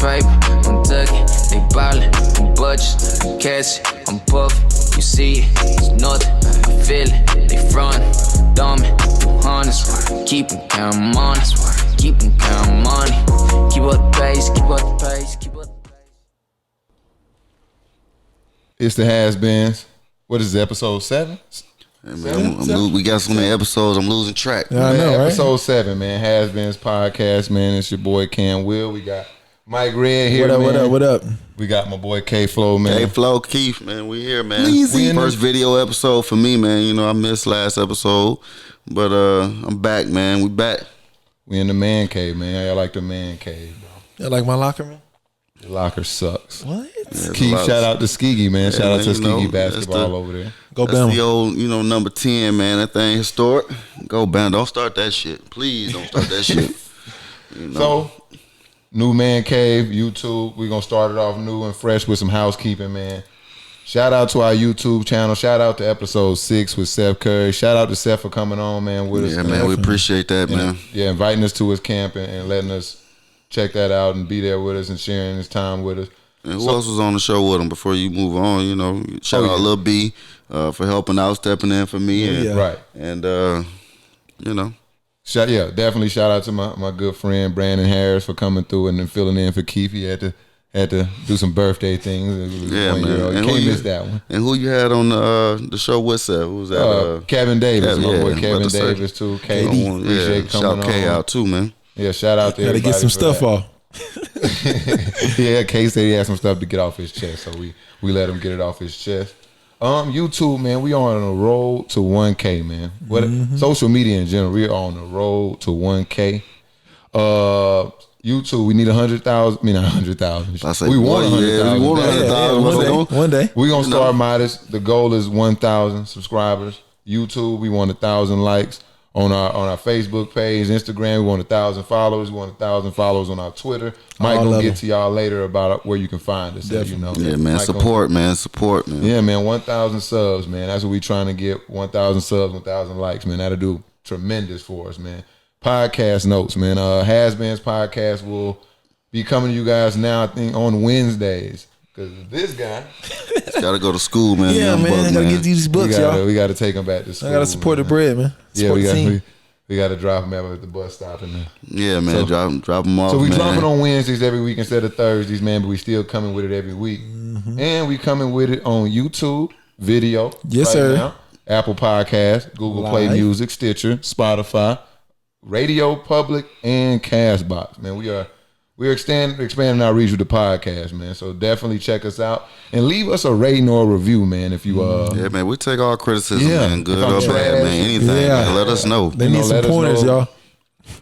paper, I'm tucking, they ballin', I'm budgets, I catch it, I'm puffin', you see it, it's nothing, I feel it, they frontin', dumbin', 200s, keep 'em countin' money, keep 'em countin' money, keep up the pace, keep up the pace, keep up the pace. It's the HasBeens. What is it, episode 7? Hey man, we got so many episodes, I'm losing track. Yeah, I know, right? Episode 7, man. HasBeens podcast, man. It's your boy Cam Will. We got Mike Red here, What up? We got my boy K-Flow, man. K-Flow, Keith, man. We here, man. Easy. First video episode for me, man. You know, I missed last episode, but I'm back, man. We back. We in the man cave, man. Y'all like the man cave, bro. You like my locker, man? The locker sucks. What? Yeah, Keith, shout out to Skiggy, man. Yeah, shout out man, to you know, Skiggy basketball over there. Go That's Bama. the old, number 10, man. That thing historic. Go Bama. Don't start that shit. Please don't start that shit. So, new man cave, YouTube. We're going to start it off new and fresh with some housekeeping, man. Shout out to our YouTube channel. Shout out to episode 6 with Seth Curry. Shout out to Seth for coming on, man, with us. Yeah, man. We appreciate that, man. Yeah, inviting us to his camp and letting us check that out and be there with us and sharing his time with us. And who else was on the show with him before you move on? Shout out Lil B for helping out, stepping in for me. Right. And, definitely shout out to my good friend Brandon Harris for coming through and then filling in for Keith. He had to do some birthday things. Yeah, man. You can't miss that one. And who you had on the show with Seth? Who was that? Kevin Davis, my boy Kevin Davis too. KD, appreciate coming on. Shout K out too, man. Yeah, shout out to everybody. Gotta get some stuff that. off. Yeah, K said he had some stuff to get off his chest, so we let him get it off his chest. YouTube, man, we are on a road to 1K, man. Social media in general, we are on the road to 1K. YouTube, we need 100,000. I mean, not 100,000. We want 100,000. We want 100,000. One day. We're gonna start modest. The goal is 1,000 subscribers. YouTube, we want 1,000 likes. On our Facebook page, Instagram, we want 1,000 followers. We want 1,000 followers on our Twitter. Mike gonna get to y'all later about where you can find us. Yeah, man. Support, man. Yeah, man. 1,000 subs, man. That's what we trying to get. 1,000 subs, 1,000 likes, man. That'll do tremendous for us, man. Podcast notes, man. HasBeens podcast will be coming to you guys now, I think, on Wednesdays. Because this guy gotta go to school, man. Yeah, man. I gotta get these books, y'all. We gotta take him back to school. I gotta support the bread, man. Yeah, we gotta drop him at the bus stop and then. Yeah, man. So, drop him off. So we man. dropping on Wednesdays every week instead of Thursdays, man. But we still coming with it every week, and we coming with it on YouTube video. Yes, sir. Now. Apple Podcasts, Google Play Music, Stitcher, Spotify, Radio Public, and Castbox. Man, we're expanding our reach with the podcast, man. So definitely check us out and leave us a rating or a review, man. If you yeah, man, we take all criticism, man, good or bad, man. Anything, man. Let us know. They need some pointers, y'all.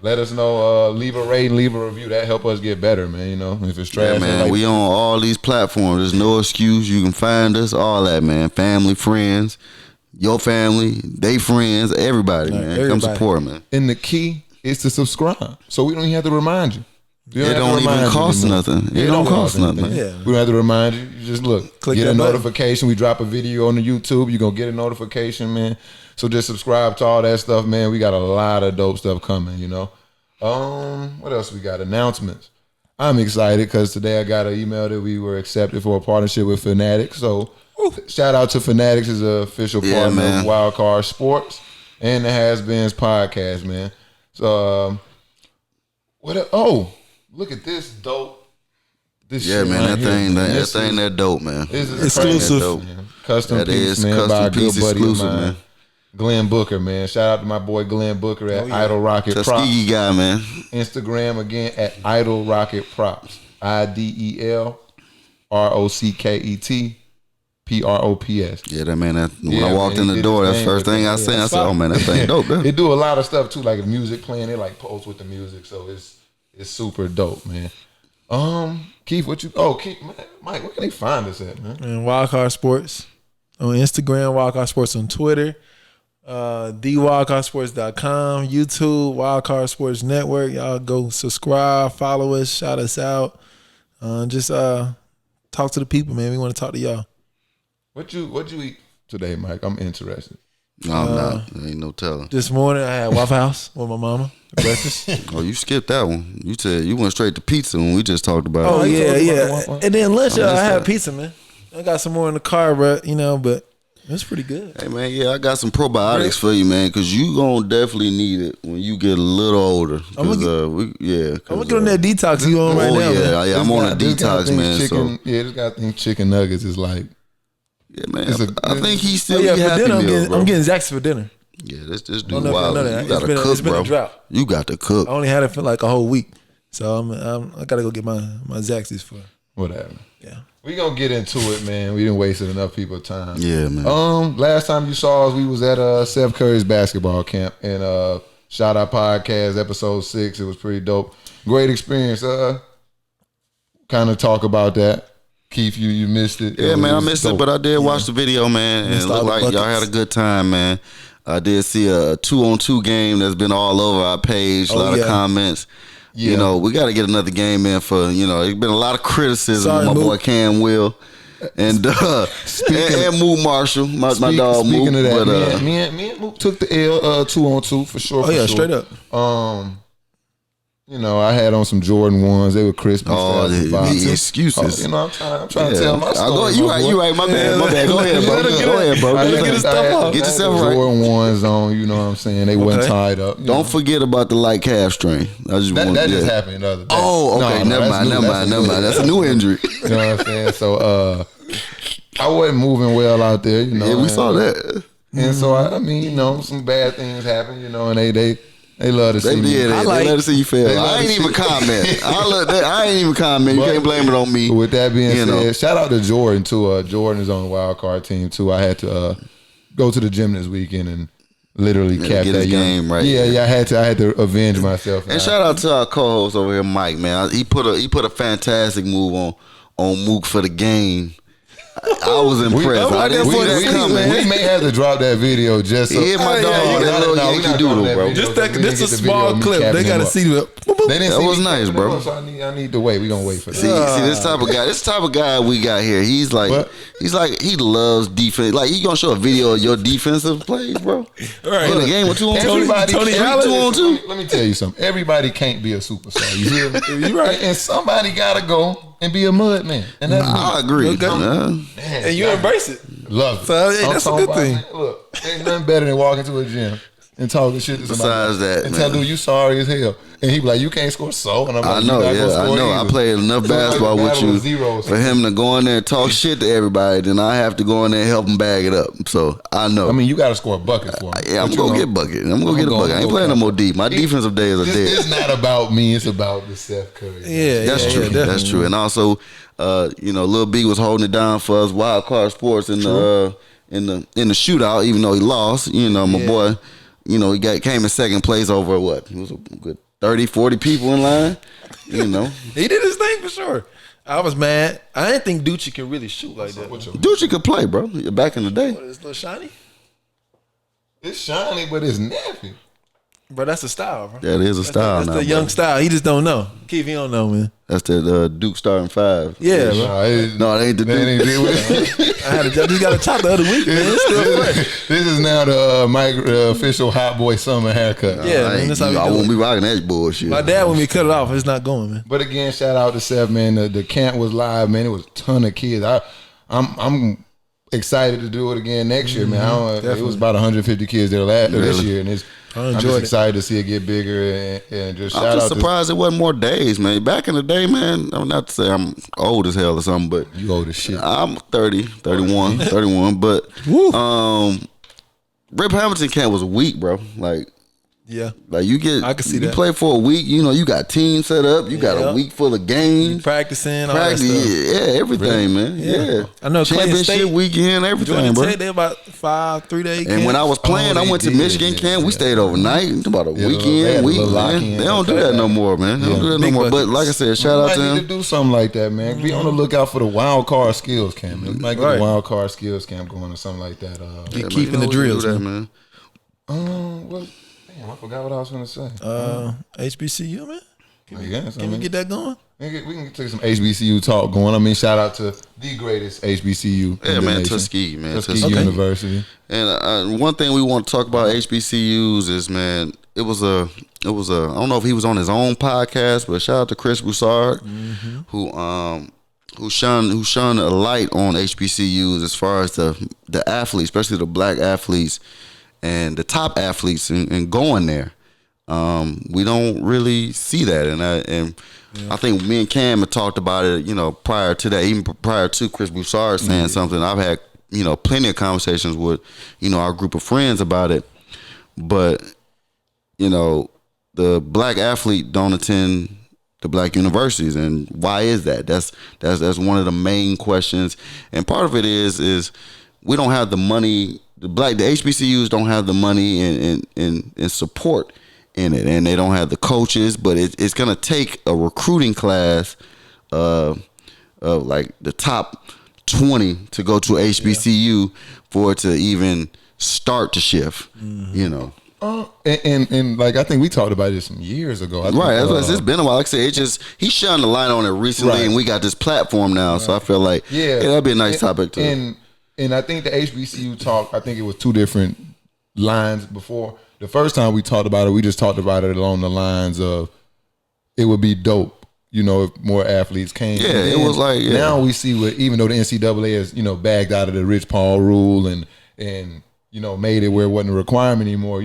Let us know. Leave a rating, leave a review. That help us get better, man. If it's trash, yeah, man. We on all these platforms. There's no excuse. You can find us. All that, man. Family, friends, your family, they friends, everybody, man. Come support, man. And the key is to subscribe, so we don't even have to remind you. It don't even cost nothing. It don't cost nothing. Yeah. We don't have to remind you. You just look, get a notification. We drop a video on the YouTube. You're going to get a notification, man. So just subscribe to all that stuff, man. We got a lot of dope stuff coming, What else we got? Announcements. I'm excited because today I got an email that we were accepted for a partnership with Fanatics. So shout out to Fanatics as an official partner of Wildcard Sports and the HasBeens podcast, man. So, look at this dope. This shit man, that thing that dope, man. This is exclusive. Dope, man. Custom piece, man, by a good buddy of mine, man. Glenn Booker, man. Shout out to my boy Glenn Booker at Idle Rocket Props. Tuskegee guy, man. Instagram again at Idle Rocket Props. IDELROCKET PROPS. Yeah, that man. When I walked in the door, that's the first thing I said. I said, "Oh man, that thing dope." Man. They do a lot of stuff too, like music playing. They like post with the music, so it's super dope, man. Keith, Keith, Mike, where can they find us at, man? And Wildcard Sports on Instagram, Wildcard Sports on Twitter, thewildcardsports.com, YouTube, Wildcard Sports Network. Y'all go subscribe, follow us, shout us out. Just talk to the people, man. We want to talk to y'all. What you eat today, Mike? I'm interested. No, I'm not. There ain't no telling. This morning I had Waffle House with my mama. Breakfast. Oh, you skipped that one. You said you went straight to pizza when we just talked about it. Oh yeah. And then lunch I had that. pizza, man. I got some more in the car, but it's pretty good. Hey man, yeah, I got some probiotics for you, man, because you gonna definitely need it when you get a little older. I'm gonna get on that detox you on right now. Yeah, I'm on a detox, man. This guy think chicken nuggets is like. Yeah, man. I think he's still for happy dinner, meal, I'm getting Zaxby's for dinner. Yeah, this dude wild. You gotta cook, it's been bro. a drought. You got to cook. I only had it for like a whole week, so I gotta go get my Zaxby's for whatever. Yeah. We gonna get into it, man. We didn't waste enough people's time. Yeah, man. Last time you saw us, we was at Steph Curry's basketball camp, and Shout Out Podcast episode 6. It was pretty dope. Great experience. Kind of talk about that. Keith, you missed it. Yeah, man, I missed it, but I did watch the video, man, and it looked like y'all had a good time, man. I did see a 2-on-2 game that's been all over our page. A lot of comments. Yeah. You know, we got to get another game in for, there's been a lot of criticism of my boy Cam Will and Moot Marshall, my dog Moot. Speaking of that, me and Moot took the L 2-on-2 for sure. Oh, yeah, straight up. I had on some Jordan ones. They were crispy. The excuses. I'm trying to tell my story. You right. My bad. Go ahead, bro. Get yourself right. Jordan ones on. You know what I'm saying? They wasn't tied up. Don't forget about the light calf strain. That just happened the other day. Oh, okay. Never mind. That's a new injury. You know what I'm saying? So I wasn't moving well out there. Yeah, we saw that. And so some bad things happened. And they love to see me. They love to see you fail. I ain't even comment. I ain't even comment. You can't blame it on me. With that being said, shout out to Jordan too. Jordan is on the wild card team too. I had to go to the gym this weekend and literally cap that game right. Yeah, I had to avenge myself. And shout out to our co-host over here, Mike. Man, he put a fantastic move on Mook for the game. I was impressed. We may have to drop that video just so. Yeah, my dog. That little Yankee Doodle, bro. This is a small clip. They got to see it. That was nice, bro. So I need to wait. We gonna wait for that. See, this type of guy we got here. He's like he loves defense. Like he gonna show a video of your defensive plays, bro. Right. In a game with 2-on-2. Tony Allen. 2-on-2. Let me tell you something. Everybody can't be a superstar. You hear me? You right. And somebody gotta go and be a mud man. And that's I agree. And you embrace it. Love it. So that's a good thing. Look, ain't nothing better than walking to a gym and talking shit to somebody. Besides that, and tell dude you sorry as hell. And he be like, you can't score so. And I'm like, I know. I played enough basketball with you for him to go in there and talk shit to everybody. Then I have to go in there and help him bag it up. So I know. I mean, you got to score a bucket for him. Yeah, I'm gonna get a bucket. I ain't playing no more deep. My defensive days are dead. It's not about me. It's about the Steph Curry. Yeah, that's true. That's true. And also, Lil B was holding it down for us. Wild Card Sports in the shootout, even though he lost. My boy. He came in second place over what? It was a good 30, 40 people in line. He did his thing for sure. I was mad. I didn't think Ducci could really shoot like that. Ducci could play, bro. Back in the day. What, it's a little shiny? It's shiny, but it's nappy. Bro, that's a style, bro. That is a style now. That's the young style. He just don't know. Keith, he don't know, man. That's the Duke starting 5. Yeah, bro. No, it ain't the Duke. I just got a chop the other week, man. It's still fresh. This is now the official Hot Boy Summer haircut. Yeah, man, that's how we do it. I won't be rocking that bullshit. My dad, when we cut it off, it's not going, man. But again, shout out to Seth, man. The camp was live, man. It was a ton of kids. I'm excited to do it again next year, man. It was about 150 kids there this year, and I'm just excited to see it get bigger and just shout out. I'm just surprised it wasn't more days, man. Back in the day, man, I'm not to say I'm old as hell or something, but you old as shit. I'm 30, 31, but Rip Hamilton camp was a week, bro. Yeah, like I can see that. You play for a week, you got team set up, you got a week full of games, practicing, all that stuff. Everything, man. Yeah, I know. Championship weekend, everything, bro. They about 3 days. And when I was playing, I went to Michigan camp. We stayed overnight, about a weekend. They don't do that no more, man. They don't do that no more. But like I said, shout out to him. Need to do something like that, man. Be on the lookout for the wild card skills camp. We might get a wild card skills camp going or something like that. Keeping the drills, man. I forgot what I was going to say. HBCU, man. Can we get that going? We can take some HBCU talk going. I mean, shout out to the greatest HBCU. Yeah, man, Tuskegee, man. Tuskegee University. And one thing we want to talk about HBCUs is, man, it was a. I don't know if he was on his own podcast, but shout out to Chris Broussard, who shone a light on HBCUs as far as the athletes, especially the black athletes and the top athletes, and going there. We don't really see that, and I think me and Cam had talked about it, prior to that, even prior to Chris Broussard saying something. I've had, plenty of conversations with, our group of friends about it. But, the black athlete don't attend the black universities, and why is that? That's one of the main questions. And part of it is we don't have the money. The HBCUs don't have the money and support in it, and they don't have the coaches. But it's gonna take a recruiting class of like the top 20 to go to HBCU for it to even start to shift. And like I think we talked about this some years ago. It's been a while. Like I said, he shined the light on it recently, and we got this platform now. So I feel like that'd be a nice topic too. And I think the HBCU talk, I think it was two different lines before. The first time we talked about it, we just talked about it along the lines of it would be dope, if more athletes came. Yeah, it was like now we see what, even though the NCAA has bagged out of the Rich Paul rule and made it where it wasn't a requirement anymore.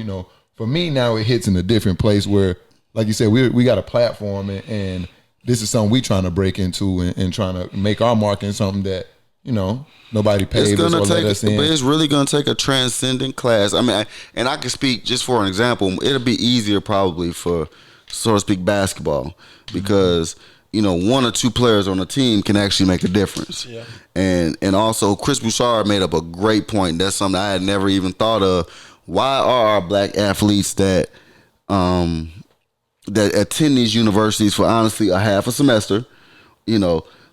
For me now it hits in a different place where, like you said, we got a platform and this is something we trying to break into and trying to make our mark in something that nobody paid us or let us in. But it's really going to take a transcendent class. I mean, and I can speak just for an example. It'll be easier probably for, so to speak, basketball because one or two players on a team can actually make a difference. Yeah. And also Chris Broussard made up a great point. That's something I had never even thought of. Why are our black athletes that attend these universities for honestly a half a semester,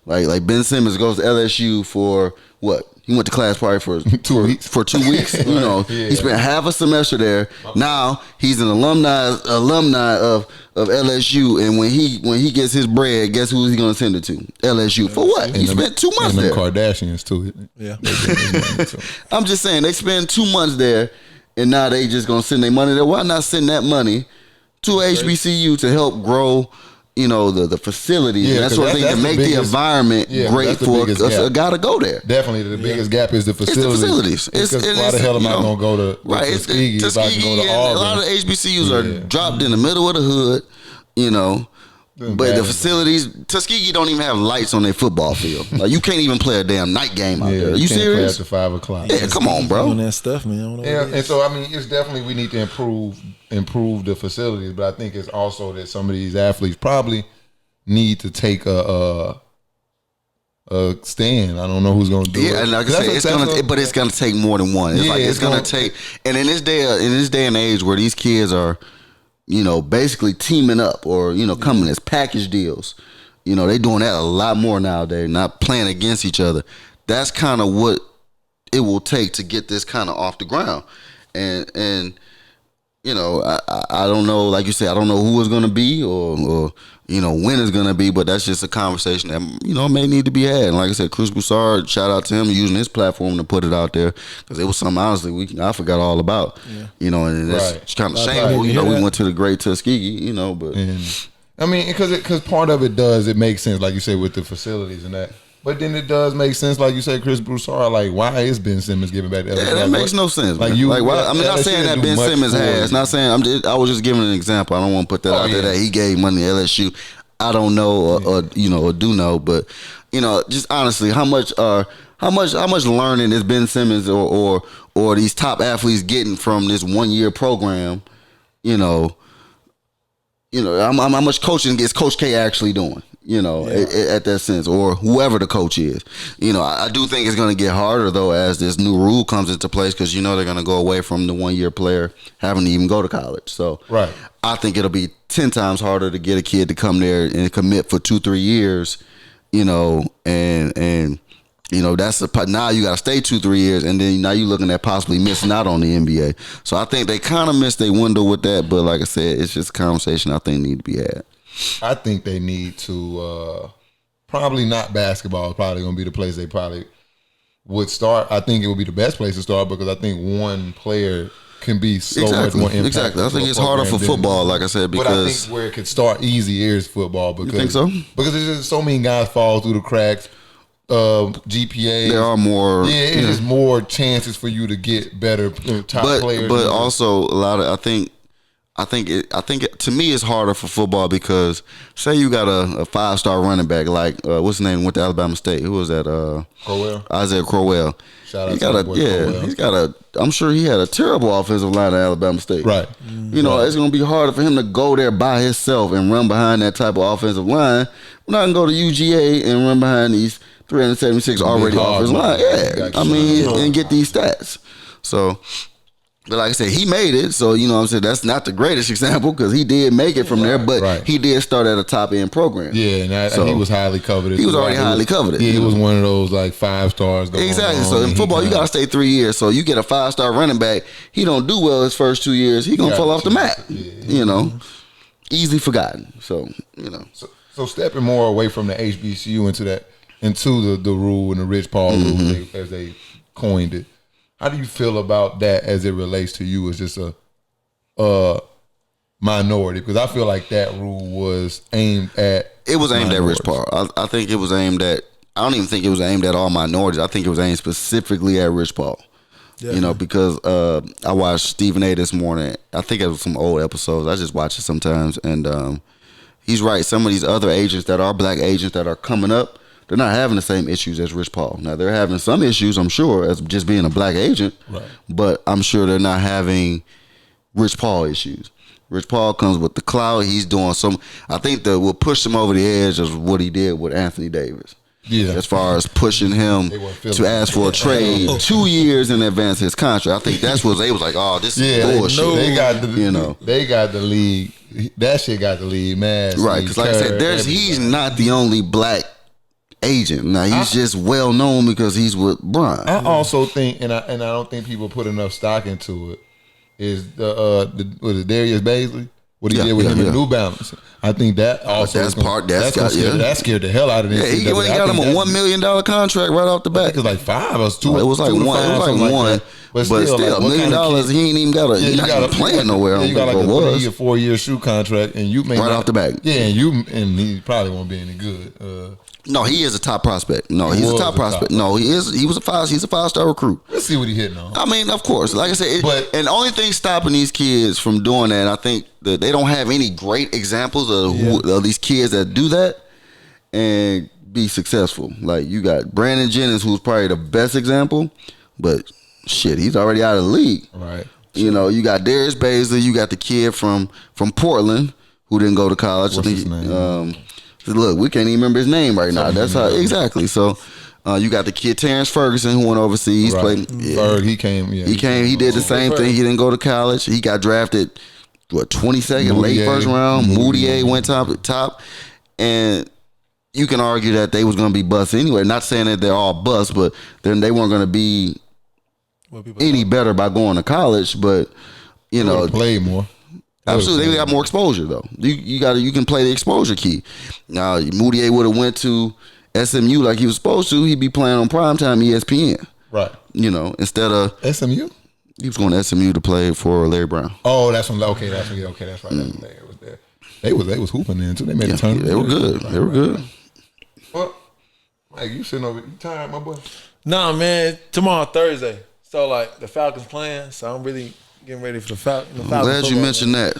like Ben Simmons goes to LSU for what? He went to class probably for 2 weeks. For 2 weeks, He spent half a semester there. Now he's an alumni of LSU, and when he gets his bread, guess who he's gonna send it to? LSU for what? He spent 2 months there. Kardashians too. Yeah, I'm just saying they spend 2 months there, and now they just gonna send their money there. Why not send that money to HBCU to help grow? The facilities, and that sort of thing to make the environment great for a guy to go there. Definitely, the biggest gap is the facilities. Why the hell am I going to go to Tuskegee if I can go to Auburn? A lot of HBCUs are dropped in the middle of the hood, but the facilities, Tuskegee don't even have lights on their football field. Like you can't even play a damn night game out there. Are you serious? Play after 5 o'clock. Yeah, come on, bro. Doing that stuff, man. And so I mean, it's definitely we need to improve the facilities, but I think it's also that some of these athletes probably need to take a stand. I don't know who's going to do it. Yeah, and like I said, it's going to take more than one. It's going to take, and in this day and age where these kids are, basically teaming up or coming as package deals, they doing that a lot more nowadays, not playing against each other. That's kind of what it will take to get this kind of off the ground, and I don't know, like you said, I don't know who it's going to be or when it's going to be, but that's just a conversation that, may need to be had. And like I said, Chris Broussard, shout out to him using his platform to put it out there because it was something, honestly, I forgot all about, and that's kind of shameful. We went to the great Tuskegee, but. I mean, because part of it makes sense, like you said, with the facilities and that. But then it does make sense, like you said, Chris Broussard. Like, why is Ben Simmons giving back to LSU? Yeah, that makes no sense. Why? I'm not saying that Ben Simmons has. Not saying. I was just giving an example. I don't want to put that out there that he gave money to LSU. I don't know, or do know, but just honestly, how much learning is Ben Simmons or these top athletes getting from this 1 year program? How much coaching is Coach K actually doing? At that sense, or whoever the coach is. I do think it's going to get harder, though, as this new rule comes into place because, they're going to go away from the 1 year player having to even go to college. So I think it'll be 10 times harder to get a kid to come there and commit for 2-3 years, and that's now you got to stay 2-3 years, and then now you're looking at possibly missing out on the NBA. So I think they kind of missed their window with that, but like I said, it's just a conversation I think need to be had. I think they need to probably not basketball is probably going to be the place they probably would start. I think it would be the best place to start because I think one player can be so much more impactful. Exactly. I think it's harder for football, like I said, because... But I think where it could start easy is football. Because, you think so? Because there's just so many guys fall through the cracks. GPA. There are more... Yeah, it's just more chances for you to get better top players. But also, a lot of... I think to me it's harder for football because say you got a 5-star running back like what's his name went to Alabama State. Who was that? Crowell. Isaiah Crowell. Shout out to Crowell. He's got a. I'm sure he had a terrible offensive line at Alabama State. Right. You know it's going to be harder for him to go there by himself and run behind that type of offensive line. We're not going to go to UGA and run behind these 376 already offensive line. Yeah, I mean and get these stats. So. But like I said, he made it. So, you know what I'm saying? That's not the greatest example because he did make it from there, but he did start at a top-end program. Yeah, and he was highly coveted. He was already highly coveted. Yeah, he was one of those, like, 5 stars. Exactly. So, in football, you got to stay 3 years. So, you get a 5-star running back. He don't do well his first 2 years. He going to fall off the map. Yeah. You know? Easily forgotten. So, you know. So stepping more away from the HBCU into the rule and the Rich Paul rule, as they coined it. How do you feel about that as it relates to you as just a minority? Because I feel like that rule was aimed at... It was aimed at Rich Paul. I think it was aimed at... I don't even think it was aimed at all minorities. I think it was aimed specifically at Rich Paul. Yeah. You know, because I watched Stephen A. this morning. I think it was some old episodes. I just watch it sometimes. And he's right. Some of these other agents that are black agents that are coming up, they're not having the same issues as Rich Paul. Now, they're having some issues, I'm sure, as just being a black agent. Right. But I'm sure they're not having Rich Paul issues. Rich Paul comes with the clout. He's doing some... I think that what pushed him over the edge is what he did with Anthony Davis. Yeah. As far as pushing him to ask for a trade 2 years in advance of his contract. I think that's what they was like, oh, this is bullshit. They got the league. That shit got the league mad. Right, because like I said, he's not the only black agent. Now he's just well known because he's with Bron. I also think, and I don't think people put enough stock into it, is the Darius Baisley, what he did with him in New Balance. I think that also that scared the hell out of this. Yeah, he got him a $1 million contract right off the bat. It was like 5 or 2. It was like 1. It was like 1. But still, $1 million. He ain't even got a. He's not playing nowhere. You got like a 3 or 4 year shoe contract, and you may right off the bat. Yeah, and he probably won't be any good. No, he is a top prospect. No, he's a top prospect. No, he is. He was he's a 5-star recruit. Let's see what he hitting on. I mean, of course, like I said, and the only thing stopping these kids from doing that, I think that they don't have any great examples of these kids that do that and be successful. Like you got Brandon Jennings, who's probably the best example, but shit, he's already out of the league. Right. You know, you got Darius Baisley, you got the kid from Portland who didn't go to college. What's his name? Look, we can't even remember his name right now. That's how exactly. So you got the kid Terrence Ferguson who went overseas. Right. Played. Yeah. He came. Yeah, he came. He did the same thing. He didn't go to college. He got drafted 22nd, late first round. Moutier went top, and you can argue that they was going to be busts anyway. Not saying that they're all busts, but then they weren't going to be any better by going to college. But you know, play more. Absolutely, they got more exposure though. You can play the exposure key. Now, Moutier would have went to SMU like he was supposed to. He'd be playing on primetime ESPN. Right. You know, instead of SMU, he was going to SMU to play for Larry Brown. Oh, that's when. Okay, that's right. Larry was there. They was hooping then too. They made a tournament. They were good. They were good. Well, Mike, you sitting over? You tired, my boy? Nah, man. Tomorrow Thursday, so like the Falcons playing. So I'm really getting ready for the Falcons. I'm glad you mentioned that.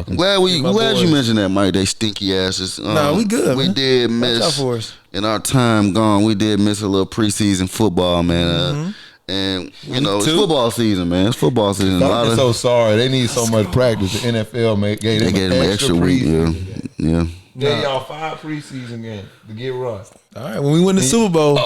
I'm glad you mentioned that, Mike. They stinky asses. Nah, we good. We did miss in our time gone. We did miss a little preseason football, man. And you know, it's football season, man. It's football season. I'm so sorry. They need so much practice. The NFL gave them an extra week. Yeah. Gave y'all 5 preseason games to get right. All right, when we win the Super Bowl.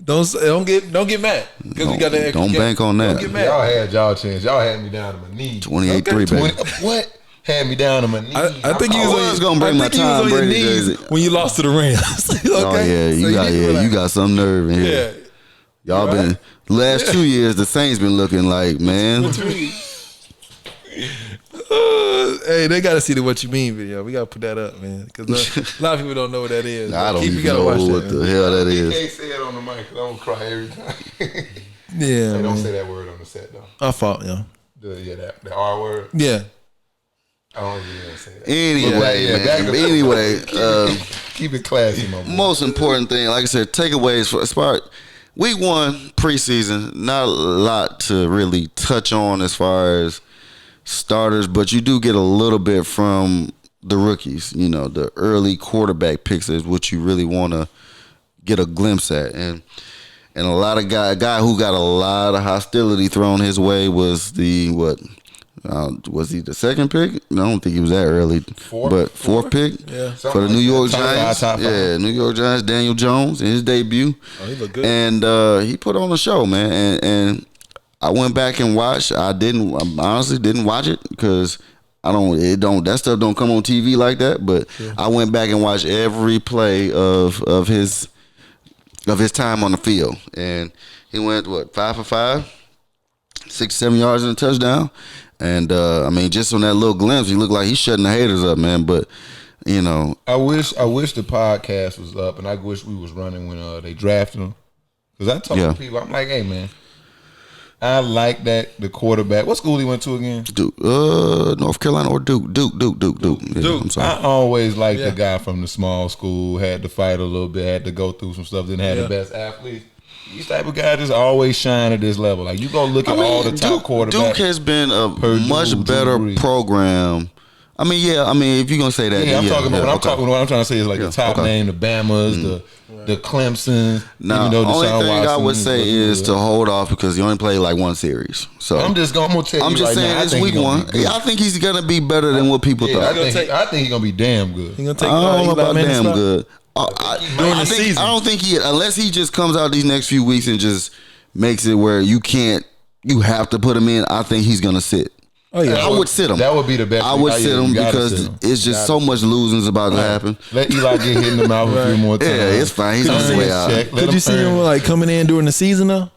Don't get mad because we got the extra. Don't bank on that. Don't get mad. Y'all had y'all chance. Y'all had me down to my knees. 28-3, baby. What? Had me down to my knees. I think you was gonna bring my Tom Brady jersey when you lost to the Rams. Okay? Oh yeah, you got some nerve in here. Yeah. Y'all been last 2 years. The Saints been looking like, man. Hey, they gotta see the What You Mean video. We gotta put that up, man, because a lot of people don't know what that is. I don't even know what the hell that is. You can't say it on the mic because I'm gonna cry every time. Yeah, they don't say that word on the set though. I fought, yeah. The R word. Yeah. I don't even say that. Anyway, keep it classy, my boy. Most important thing, like I said, takeaways for as far week 1 preseason. Not a lot to really touch on as far as starters, but you do get a little bit from the rookies. You know, the early quarterback picks is what you really want to get a glimpse at, and a lot of a guy who got a lot of hostility thrown his way was was he the second pick? No, I don't think he was that early. Fourth pick for the New York Giants. New York Giants, Daniel Jones in his debut. Oh, he looked good. And he put on a show, man. And I went back and watched. I honestly didn't watch it because that stuff don't come on TV like that. But I went back and watched every play of his time on the field, and he went 5 for 5, 67 yards and a touchdown. And just on that little glimpse, he looked like he's shutting the haters up, man. But I wish the podcast was up, and I wish we was running when they drafted him. Because I told people, I'm like, hey man, I like the quarterback. What school he went to again? Duke, North Carolina or Duke? Duke. Yeah, I'm sorry. I always liked the guy from the small school. Had to fight a little bit, had to go through some stuff. Didn't have the best athletes. These type of guys just always shine at this level. Like you go look at all the top quarterbacks. Duke has been a much better program. If you're gonna say that, I'm talking about. What I'm trying to say is like the top name, the Bamas, the Clemson. Now, the only thing I would say is to hold off because he only played like one series. So I'm gonna tell you. I'm just saying it's week 1. I think he's gonna be better than what people thought. I think he's gonna be damn good. He's gonna take. I don't know about damn good. During the season. I don't think unless he just comes out these next few weeks and just makes it where you have to put him in. I think he's gonna sit. Oh yeah, I would sit him. That would be the best. I would sit him because it's just so much losing's about to happen. Let Eli get hit in the mouth a few more times. Yeah, it's fine. He's on his way out. Could you see him like coming in during the season though?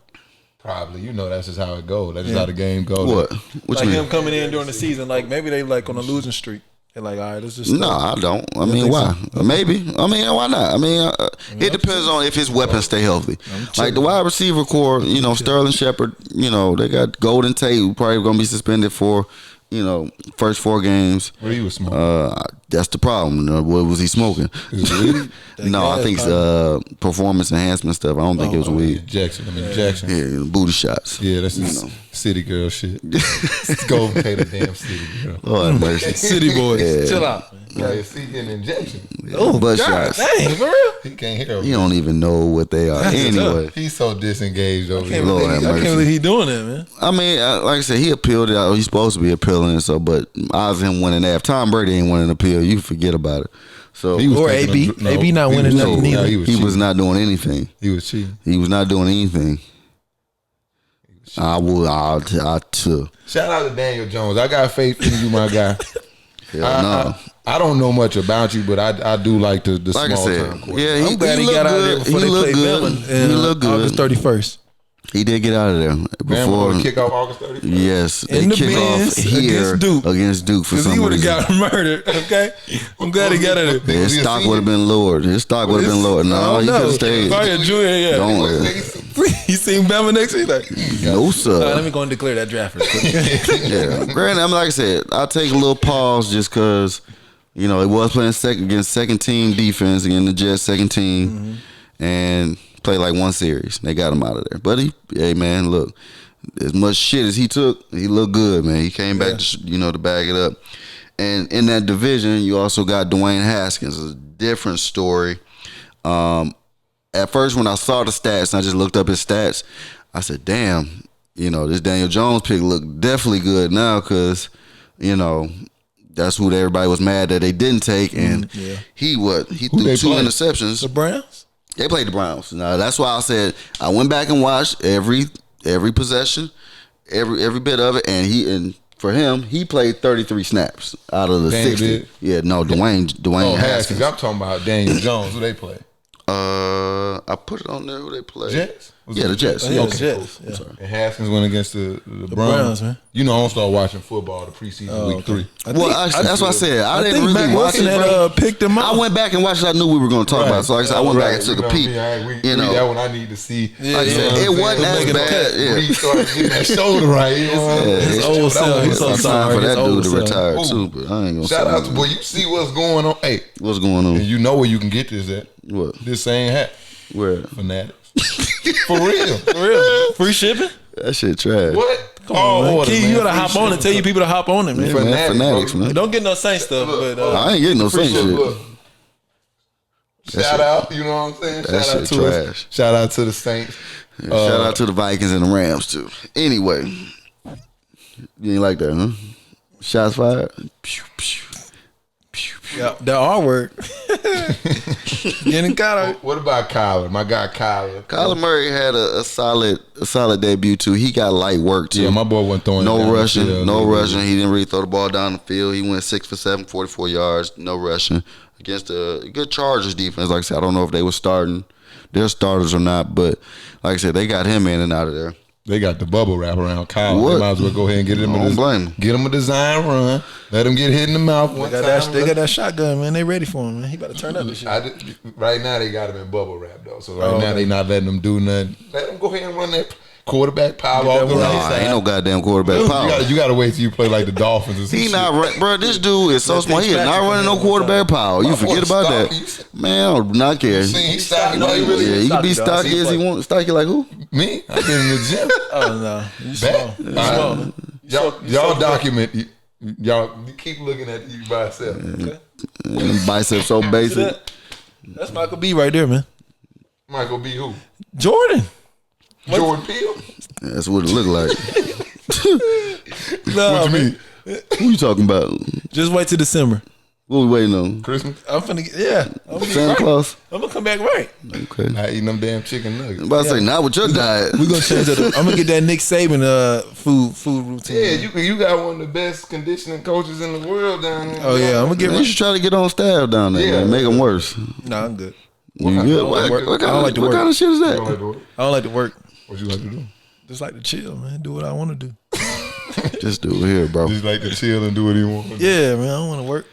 Probably. That's just how it goes. That's just how the game goes. What? Like him coming in during the season, like maybe they like on a losing streak. They're like, all right, let's just. No, I don't. Why? So? Maybe. Why not? It depends on if his weapons stay healthy. Like the wide receiver core, Sterling Shepard, they got Golden Tate, who probably going to be suspended for, first 4 games. What he was smoking? That's the problem. What was he smoking? No, I think it's performance enhancement stuff. I don't think it was weed. Injection. Yeah, booty shots. Yeah, that's city girl shit. Go pay the damn city girl. Lord mercy. City boys. Yeah. Chill out. Yeah, see, getting an injection. Oh, butt shots. Dang, for real? He can't hear. You don't even know what they are. Anyway, he's so disengaged over here. Lord have mercy. I can't believe he doing that, man. Like I said, he appealed it out. He's supposed to be appealing, but odds of him winning that. If Tom Brady ain't winning an appeal, you forget about it. So or AB not winning nothing either. He was not doing anything. He was cheating. He was not doing anything. I too. Shout out to Daniel Jones. I got faith in you, my guy. No. I don't know much about you, but I do like the like small I said, term quarterback. yeah, I'm glad he got out of there before they played Maryland. He looked good. August 31st. He did get out of there before kick off August 31st. Yes, they kick off here against Duke for some reason. He would have got murdered. Okay, I'm glad he got out of there. His stock would have been lowered. No, he could have stayed. Probably junior. Yeah. Don't. He seen Bama next week. Like, no sir. Let me go and declare that draft first. Yeah, granted, like I said, I'll take a little pause just because it was playing against second team defense against the Jets second team, and played like one series. They got him out of there. But hey man, look, as much shit as he took, he looked good, man. He came back to bag it up. And in that division, you also got Dwayne Haskins. It's a different story. At first, when I saw the stats, and I just looked up his stats, I said, damn, this Daniel Jones pick looked definitely good now because, that's who everybody was mad that they didn't take. And he threw 2 interceptions. The Browns? They played the Browns. Now, that's why I said I went back and watched every possession, every bit of it, and for him, he played 33 snaps out of the 60. Did? Yeah, no, Dwayne Haskins. I'm talking about Daniel Jones. Who they play? I put it on there. Who they play? Jets? Yeah, the Jets. Yeah, Okay, Jets. cool. Yeah. Sorry. And Haskins went against the Browns, man. You know, I don't start watching football the preseason week 3. That's what I said. I didn't think really Matt watch Wilson it, bro. had picked him up. I went back and watched it. I knew we were going to talk about it. So like I said, I went back and took a peek. You know, that one I need to see. Yeah, Like I said, it wasn't as bad. When he Yeah. started getting that shoulder right. You know what I'm saying? His old self. He's so It's time sorry. for His that old dude to self. retire Ooh. too, but I ain't gonna Shout say out to nothing. boy. You see what's going on? Hey, What's going on? and you know where you can get this at. What? This same hat. Where? Fanatics. For real. For real. Free shipping? That shit trash. What? Come on, man. order, Key, man. you gotta Free hop on and shipping. tell you people to hop on it, man. Yeah, man, Fanatics, bro. man. Don't get no Saint stuff, but I ain't getting no Free Saint shit. look. Shout out, you know what I'm saying? That Shout out shit to trash. us. Shout out to the Saints. Shout out to the Vikings and the Rams too. Anyway, you ain't like that, huh? Shots fired. Pew, pew, pew, pew. yeah, the R word. Getting caught out. What about Kyler? My guy Kyler. Kyler Murray had a solid debut too. He got light work too. Yeah, my boy wasn't throwing it down no the rushing, field. no rushing. He didn't really throw the ball down the field. He went 6 for 7, 44 yards, no rushing against a good Chargers defense. Like I said, I don't know if they were starting their starters or not, but like I said, they got him in and out of there. They got the bubble wrap around Kyler. What? They might as well go ahead and get him. I don't blame him. Get him a design run. Let him get hit in the mouth one time. They got that shotgun, man. They ready for him, man. He about to turn up this shit. Right now they got him in bubble wrap though. So right now they not letting him do nothing. Let him go ahead and run that quarterback power off the right Nah, side. ain't no goddamn quarterback power. You gotta wait till you play like the Dolphins or some He shit. not run, bro. This dude is so smart. He is not running no quarterback power. You My forget boy about stocky. that, man. I do not care. See, he's stocky. No, he really Yeah, is. he can be Stocky, dog. stocky as he wants. Stocky like who? Me? I've been in the gym. Oh no, you Back. small. You small. Y'all document. Y'all keep looking at you by yourself. And biceps so basic. That's Michael B right there, man. Michael B. Who? Jordan. Jordan Peele. That's what it look like. No, What you man. mean? Who you talking about? Just wait till December. What we waiting on? Christmas? I'm finna, yeah. I'm gonna, Santa Claus? I'm gonna come back right. Okay. Not eating them damn chicken nuggets. I'm about to say, not with your diet. We gonna change it. I'm gonna get that Nick Saban food routine. Yeah, you got one of the best conditioning coaches in the world down there. Oh yeah, I'm gonna get Man, you right. should try to get on staff down there, Yeah. man. Make them worse. Nah, I'm good. You good? What, like what to- kind, I like to what work. kind of shit is You don't like that? to work? I don't like to work. What you like to do? Just like to chill, man. Do what I want to do. Just do it here, bro. Just like to chill and do what he wants. Yeah, man. I don't want to work.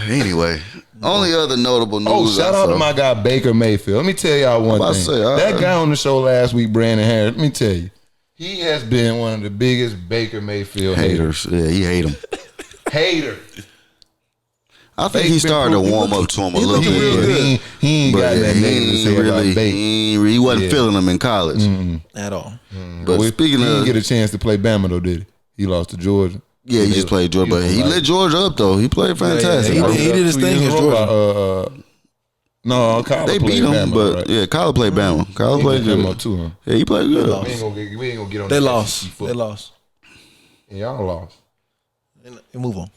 Anyway, only other notable news. Oh, shout I out saw. to my guy Baker Mayfield. Let me tell y'all one about thing. to say, That guy on the show last week, Brandon Harris. Let me tell you, he has been one of the biggest Baker Mayfield haters. haters. Yeah, he hate him. Hater. I think he started to warm up to him a little He bit. real but- good. He ain't But got yeah, that he negative to ain't say really, about Baker. he wasn't Yeah. feeling him in college. At all. But speaking he didn't of, get a chance to play Bama though, did he? He lost to Georgia. yeah, he just played Georgia, but he lit Georgia up though. He played fantastic. He bro. did his 2 thing years against in a row. Georgia. No, Kyler They played beat him, Bama, but right? yeah, Kyler played Bama. Kyler He played beat Bama good. too, huh? Yeah, he played good. We ain't gonna get on. They that lost. SEC They football. lost. And y'all lost. And move on.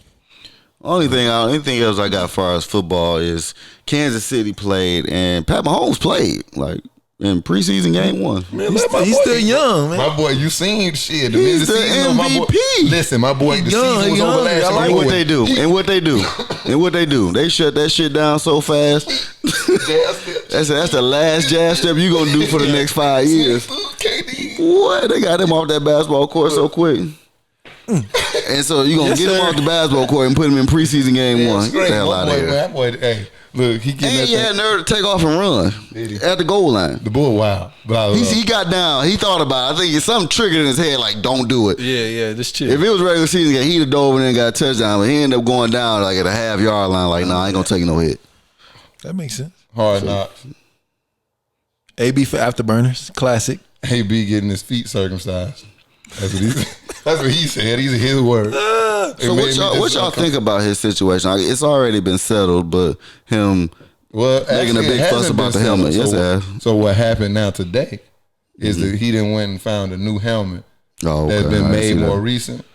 Anything else I got as far as football is Kansas City played and Pat Mahomes played like in preseason game 1. Man, He's let my still boy- young, man. My boy, you seen shit. The He's minute the season over, my boy, MVP. listen, my boy, the young, season was he over young. last I year. like And My what boy- they do, and what they do, and what they do. They shut that shit down so fast. That's the last jazz step you gonna do for the next 5 years. KD. What? They got him off that basketball court so quick. And so you gonna Yes, get him sir. off the basketball court and put him in preseason game 1. Get Straight. the hell My out of boy, here. that boy, hey, look, he getting And that he had thing. nerve to take off and run Did he? at the goal line. The boy, wow. But I love He got down. He thought about it. I think something triggered in his head like, don't do it. Yeah, just chill. If it was regular season game, he'd have dove in and got a touchdown, but he ended up going down like at a half-yard line like, nah, I ain't going to take no hit. That makes sense. hard knocks. AB for afterburners. Classic. AB getting his feet circumcised. That's what he said. These are his words. So what y'all think about his situation? Like, it's already been settled, but him Well, making a actually, big it fuss hasn't about been the helmet. settled. Yes, it So, has. so what happened now today is that he didn't went and found a new helmet Oh, okay. that's been I made see that. more recent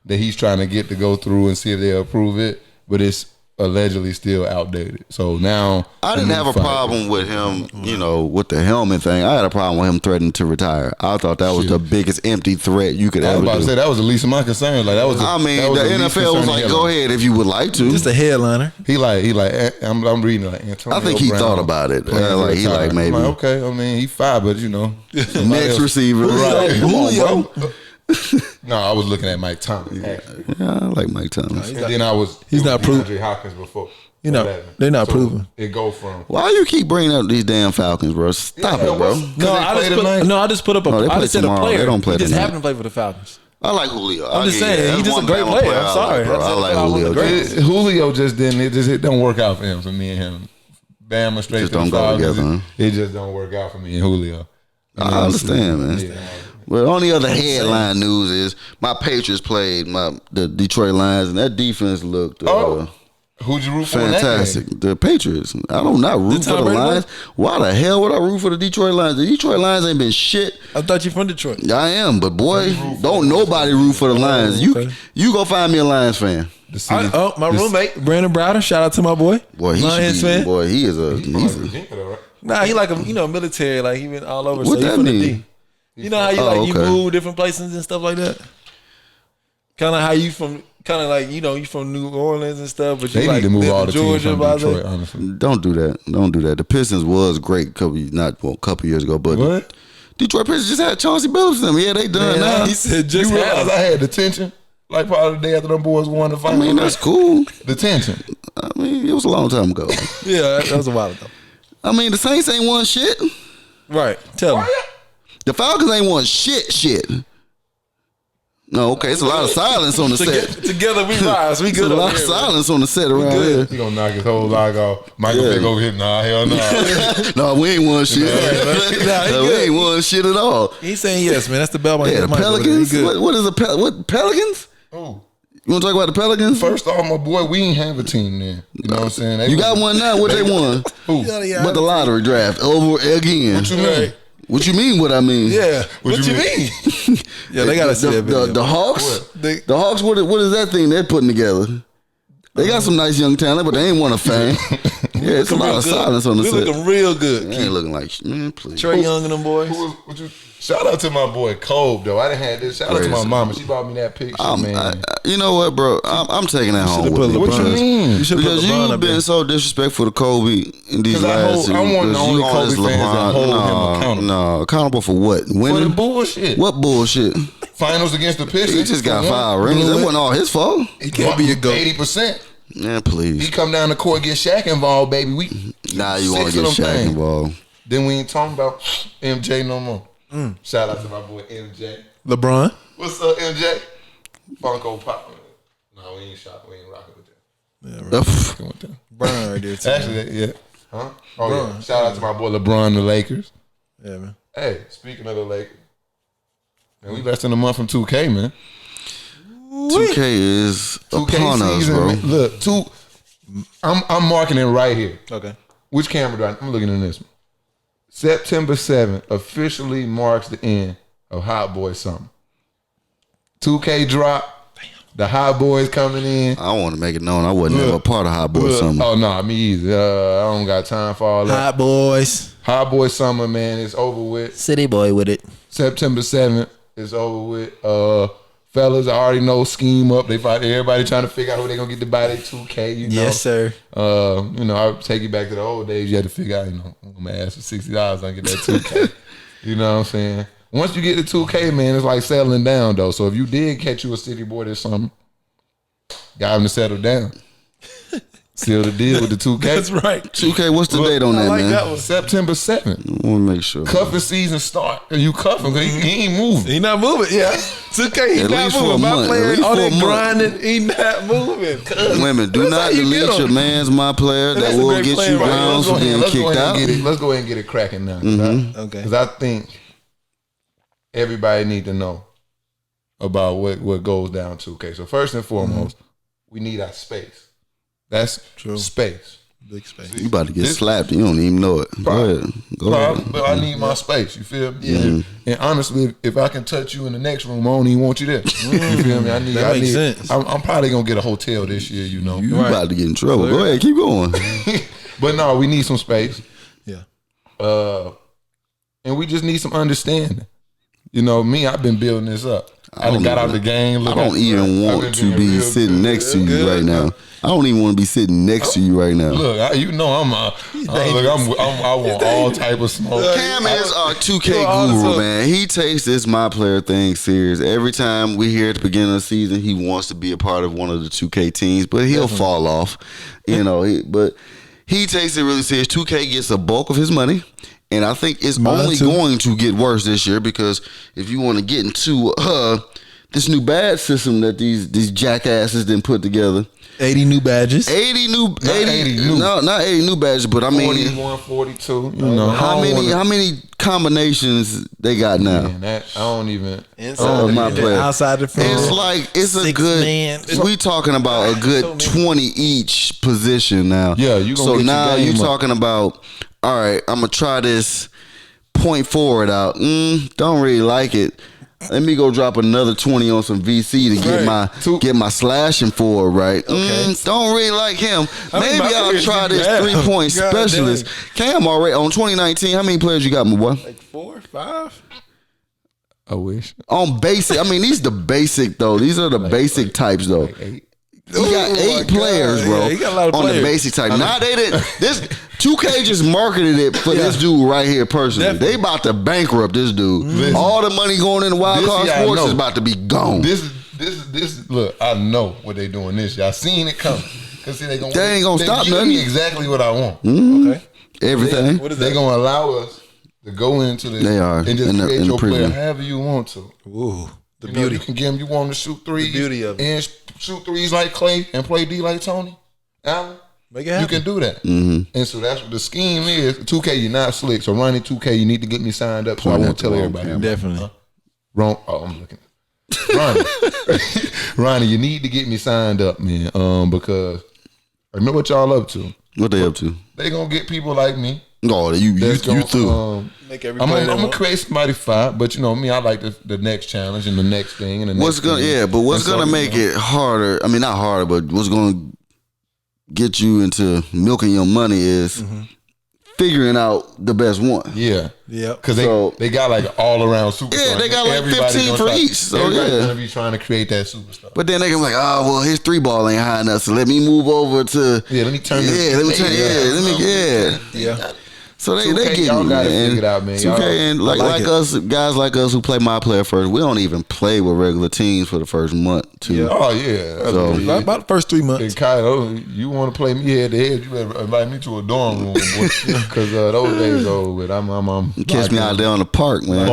that he's trying to get to go through and see if they'll approve it. But it's allegedly still outdated. So now I didn't have a problem with him, with the helmet thing. I had a problem with him threatening to retire. I thought that was the biggest empty threat you could ever do. I was about to say that was the least of my concern. Like that was. The NFL was like, go ahead if you would like to. Just a headliner. He like. I'm reading like Antonio I think he Brown thought about it. He like maybe. I'm like, okay, I mean he fired, but next receiver. Right. Come on, bro. No, I was looking at Mike Thomas. Yeah, I like Mike Thomas. And then he's not proven. Hopkins before. They're not proven. It go from. Why you keep bringing up these damn Falcons, bro? Stop it, bro. I just put up I said a player. They don't play he just tonight. happened to play for the Falcons. I like Julio. I'm just saying, he's just a great player. I'm sorry. I like Julio. Julio just didn't. It don't work out for him. For me and him, Bama straight just to don't the go together. Huh? It just don't work out for me and Julio. I understand, man. Yeah. Well, only other headline news is my Patriots played the Detroit Lions, and that defense looked who'd you root for? Fantastic. The Patriots. I don't not root for the Lions. Why the hell would I root for the Detroit Lions? The Detroit Lions ain't been shit. I thought you from Detroit. I am, but boy, don't nobody root for the Lions. You go find me a Lions fan. My roommate Brandon Browder. Shout out to my boy. Boy, Lions fan. Boy, he is a. Nah, he like a military. Like he been all over. What that mean? You know how you move different places and stuff like that. Kind of how you from. Kind of like you from New Orleans and stuff, but they need to move all the Georgia, teams from Detroit. Honestly, don't do that. The Pistons was great couple years ago, but what? Detroit Pistons just had Chauncey Billups in them. Yeah, they done now. He said you realize I had detention like part of the day after them boys won the final. I mean that's cool. Detention. I mean it was a long time ago. Yeah, that was a while ago. I mean the Saints ain't won shit. Right. Tell me. The Falcons ain't won shit. No, okay, it's a lot of silence on the set. Together we rise. We good. It's a lot of silence on the set around here. He gonna knock his whole log off. Michael Vick over here. Nah, hell no. No, we ain't won shit. We ain't won shit at all. He's saying yes, man. That's the Belmont. Yeah, the Pelicans. What is what Pelicans? Oh. You want to talk about the Pelicans? First off, my boy, we ain't have a team there. You know what I'm saying? You got one now. What they won? Who? But the lottery draft over again. What you mean? What you mean? What I mean? Yeah. What you mean? Yeah, they gotta see that video. The Hawks. The Hawks. What is that thing they're putting together? They got some nice young talent, but they ain't won a fame. Yeah, it's a lot of silence on the set. We looking real good. They ain't looking like man, please. Trey Young and them boys. Shout out to my boy Cole though. I didn't have this. Shout out to my mama. She bought me that picture, man. You know what, bro? I'm taking that home with me. What you mean? Because you've been so disrespectful to Kobe in these last 2 years. I want the only Kobe fans that hold him accountable. No, accountable for what? Winning? For the bullshit. What bullshit? Finals against the Pistons. He just got 5 rings. That wasn't all his fault. He can't be a GOAT. 80%. Yeah, please. He come down the court, get Shaq involved, baby. Nah, you want to get Shaq involved. Then we ain't talking about MJ no more. Shout out to my boy MJ. LeBron. What's up, MJ? Funko Pop. No, we ain't shopping. We ain't rocking with them. Yeah, rocking with them. LeBron right there too. Actually, yeah. Huh? Oh, LeBron. Yeah. Shout out to my boy LeBron, the Lakers. Yeah, man. Hey, speaking of the Lakers, man, we less than a month from 2K, man. 2K is 2K upon us, bro. Man. Look, I'm marking it right here. Okay. Which camera I'm looking at this one. September 7th officially marks the end of Hot Boy Summer. 2K drop. Damn. The Hot Boys coming in. I want to make it known I wasn't ever a part of Hot Boy Summer. Oh, no, me either. I don't got time for all that. Hot Boys. Hot Boy Summer, man, it's over with. City Boy with it. September 7th is over with. Fellas, I already know scheme up. Everybody trying to figure out who they gonna get to buy their 2K. You know? Yes, sir. I'll take you back to the old days. You had to figure out, I'm gonna ask for $60 and get that 2K. You know what I'm saying? Once you get the 2K, man, it's like settling down though. So if you did catch you a city boy this summer, got him to settle down. Seal the deal with the 2K. That's right. 2K, what's the date on that, man? That was September 7th. I want to make sure. Cuffing season start. And you cuffing because he ain't moving. He not moving, yeah. 2K, he at not least moving. For a month. At least all for a that month. grinding, he not moving. Women, do not delete your man's my player. That will get you grounds for getting kicked out. Let's go ahead and get it cracking now. Okay. Because I think everybody need to know about what goes down 2K. So first and foremost, we need our space. That's true. Space. Big space. You about to get slapped. You don't even know it. Go ahead. But I need my space. You feel me? Yeah. And honestly, if I can touch you in the next room, I don't even want you there. You feel me? I need sense. I'm probably gonna get a hotel this year. You know, you about to get in trouble. Go ahead, keep going. But no, we need some space. Yeah. And we just need some understanding. You know, me, I've been building this up. I done got out the game. I don't even want to be sitting next to you right now. I don't even want to be sitting next to you right now. Look, I want all type of smoke. Cam is our 2K guru, man. He takes this My Player thing serious. Every time we hear at the beginning of the season, he wants to be a part of one of the 2K teams, but he'll fall off. You know, but he takes it really serious. 2K gets a bulk of his money. And I think it's only going to get worse this year because if you want to get into this new badge system that these jackasses didn't put together. 80 new badges. 80 new not 80 new badges, but I mean 41, 42. You know how many combinations they got now? Man, I don't even inside My Player. Outside the field. It's like it's a good man. We talking about a good 20 each position now. Yeah, you gonna so now you're talking about. All right, I'm gonna try this point forward out. Don't really like it. Let me go drop another 20 on some VC to get my slashing forward right. Okay. Don't really like him. Maybe I'll try this 3-point specialist. Cam already on 2019. How many players you got, my boy? Like 4 or 5. I wish. On basic, I mean these the basic though. These are the basic types though. Like 8. He got 8 players, bro. Yeah, he got a lot of on players. The basic type. Nah, they didn't. This 2K just marketed it for this dude right here personally. Definitely. They about to bankrupt this dude. Listen, all the money going in the wild card sports is about to be gone. This look, I know what they doing this year. I seen it coming. Cause see, they ain't gonna stop nothing. Me exactly what I want. Okay. Everything. They gonna allow us to go into this and just create your player however you want to. Ooh. The beauty. You can give him, you want him to shoot threes. The beauty of it. And shoot threes like Clay and play D like Tony Allen. Make it happen. You can do that. Mm-hmm. And so that's what the scheme is. 2K, you're not slick. So running 2K, you need to get me signed up so I won't tell everybody. Definitely. Wrong. Oh, I'm looking. Ronnie, you need to get me signed up, man. Because I know what y'all up to. What they up to? They gonna get people like me. No, you through. I'm gonna create somebody fight, but you know me, I like the next challenge and the next thing and the next thing. But what's gonna make it harder? I mean, not harder, but what's gonna get you into milking your money is figuring out the best one. Yeah. Because they got like all around superstar. Yeah, they got like 15 for each. So everybody's gonna be trying to create that superstar. But then they can be like, oh well, his 3-ball ain't high enough, so let me move over to let me turn So they get you, man. Figure it out, man. 2K and like us, guys like us who play My Player first, we don't even play with regular teams for the first month, too. Yeah. Oh, yeah. So, about the first 3 months. And Kyle, you want to play me head to head, you better invite me to a dorm room, boy. Because those days are over with. I'm catch me out there on the park, man.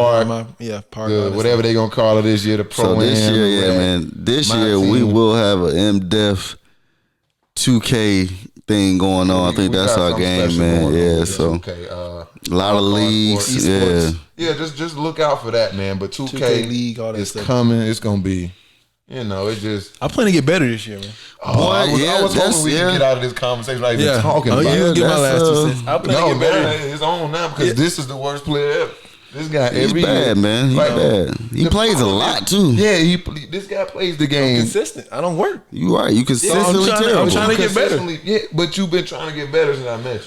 Park. Whatever they going to call it this year, the pro. So this year, man. This year, we will have an in-depth 2K thing going on. I think that's our game, man. Yeah, so a lot of leagues. Yeah, just look out for that, man. But 2K league, all that is stuff. coming. It's gonna be, it just. I plan to get better this year, man. I was hoping we could get out of this conversation like been talking about. Yeah, get my last 2 cents. I plan to get better. It's on now because this is the worst player ever. This guy, he's bad, man. He's bad. He plays a lot too. Yeah, this guy plays the game. I'm consistent. I don't work. You right. You consistently terrible. I'm trying to get better. Yeah, but you've been trying to get better since I met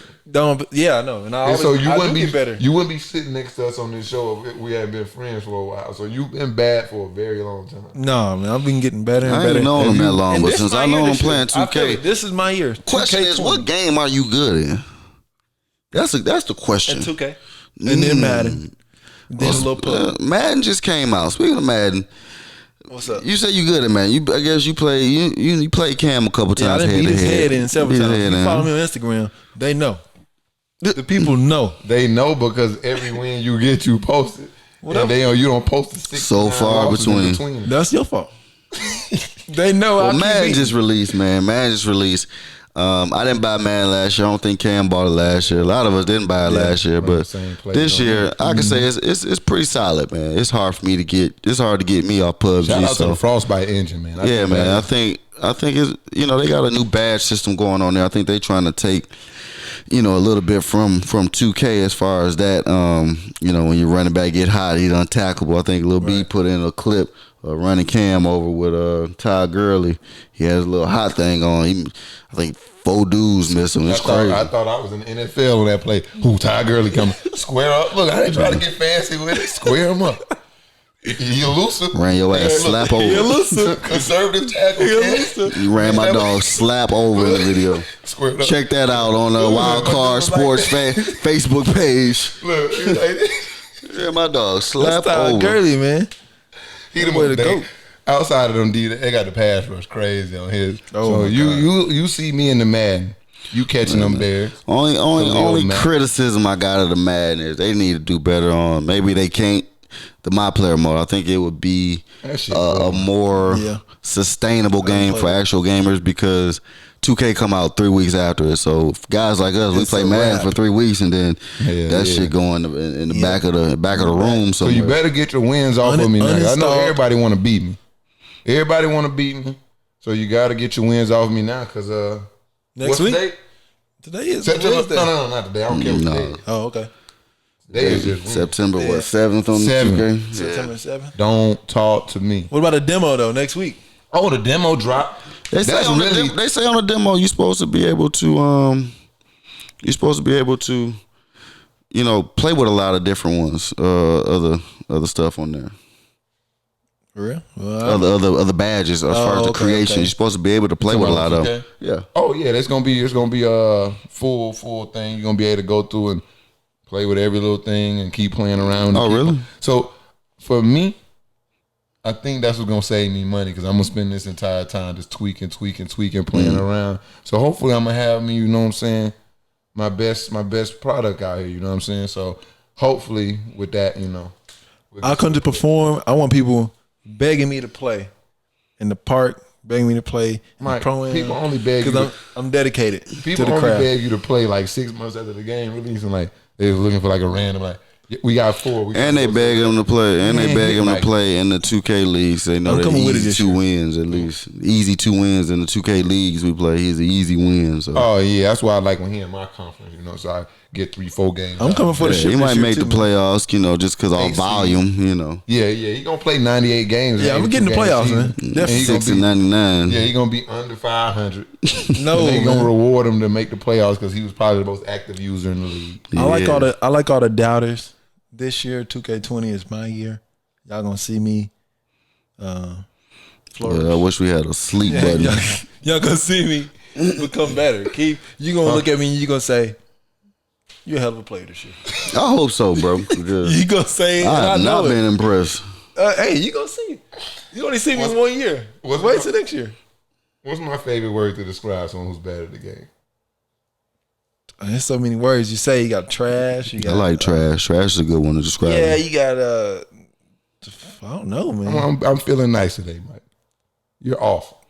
you. I know. And I wouldn't be better. You wouldn't be sitting next to us on this show if we hadn't been friends for a while. So you've been bad for a very long time. No, man, I've been getting better and better. I ain't known him that long, but since I know him playing 2K, this is my year. Question is, what game are you good in? That's the question. And 2K, and then Madden. Then a little Madden just came out. Speaking of Madden, what's up? You say you good at Madden. I guess you play. You played Cam a couple times. I done beat his head in several times. If you follow me on Instagram, they know. The people know. They know because every win you get, you post it. And you don't post it 6 so far between. That's your fault. They know. Well, Madden just released, man. Madden just released. I didn't buy Madden last year. I don't think Cam bought it last year. A lot of us didn't buy it last year, but this year I can say it's pretty solid, man. It's hard for me to get. It's hard to get me off PUBG. Shout out to the Frostbite engine, man. Man. I think I think it's, they got a new badge system going on there. I think they trying to take, a little bit from 2K as far as that. When your running back get hot, he's untackable. I think Lil B put in a clip, a running cam over with Ty Gurley. He has a little hot thing on. I think 4 dudes missed him. It's crazy. I thought I was in the NFL when that play. Who, Ty Gurley coming? Square up. Look, I ain't trying to get fancy with it. Square him up. He elusive. Ran your ass slap over. He elusive. Conservative tackle. He elusive. You ran my dog slap over in the video. Check that out on the Wild Card Sports Facebook page. Look, yeah, my dog slap over. Gurley, man. He the way to go. Outside of them, they got the pass rush crazy on his. So you see me in the Madden. You catching them bears. Only criticism I got of the Madden is they need to do better on. Maybe they can't. The My Player mode, I think it would be a more sustainable game for actual gamers because 2K come out 3 weeks after it. So guys like us, we play Madden for 3 weeks and then shit going in the back of the room. So you better get your wins off of me now. I know everybody want to beat me. Everybody want to beat me. So you got to get your wins off of me now because next week. Today is Wednesday. No, not today. I don't care what today is. Oh, okay. September 7th on the 2K? September 7th. Don't talk to me. What about a demo though next week? Oh, the demo drop. They say on the demo you're supposed to be able to play with a lot of different ones, other stuff on there. For real? Other badges as far as the creation. Okay. You're supposed to be able to play with a lot of them. Yeah. Oh yeah, it's gonna be a full thing. You're gonna be able to go through and play with every little thing and keep playing around. Oh, really? So, for me, I think that's what's going to save me money because I'm going to spend this entire time just tweaking, playing around. So, hopefully, I'm going to have me, you know what I'm saying, my best product out here, you know what I'm saying? So, hopefully, with that, I'll come to perform. I want people begging me to play in the park, begging me to play. Mike, people only beg you because I'm dedicated people to the only craft. Beg you to play like 6 months after the game release and like, they was looking for like a random we got 4. And they beg them to play. And they beg them to play in the 2K leagues. They know they're easy 2 wins at least. Easy 2 wins in the 2K leagues we play. He's an easy win. So. Oh yeah, that's why I like when he in my conference. So I get 3-4 games. I'm coming for the shit. He might make the playoffs. Just because all volume. Yeah. He gonna play 98 games. Yeah, I'm getting the playoffs, man. Definitely 6-99. Yeah, he gonna be under 500. No, they gonna reward him to make the playoffs because he was probably the most active user in the league. Yeah. I like all the doubters. This year, 2K20 is my year. Y'all gonna see me flourish. Yeah, I wish we had a sleep button. Y'all gonna see me become better. You gonna look at me and you gonna say, you're a hell of a player this year. I hope so, bro. You gonna say it? I have not been impressed. Hey, you gonna see it. You only see me in 1 year. Wait till next year. What's my favorite word to describe someone who's bad at the game? There's so many words you say. You got trash. I like trash. Trash is a good one to describe. Yeah, you got I don't know, man. I'm feeling nice today, Mike. You're awful.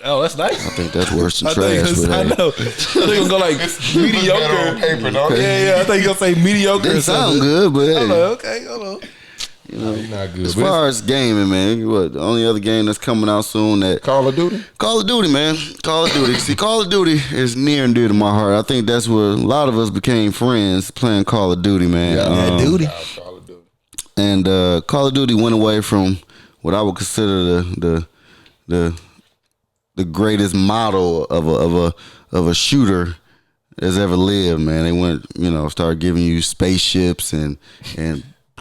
Oh, that's nice. I think that's worse than trash. I know. I think I'm gonna go like mediocre. On paper, don't yeah. I think you're gonna say mediocre. It sound good, but hey. Okay, hold on. You're not good. As far as gaming, man, the only other game that's coming out soon that Call of Duty? Call of Duty, man. Call of Duty. See, Call of Duty is near and dear to my heart. I think that's where a lot of us became friends playing Call of Duty, man. Duty. Call of Duty. And Call of Duty went away from what I would consider the greatest model of a shooter that's ever lived, man. They went, started giving you spaceships and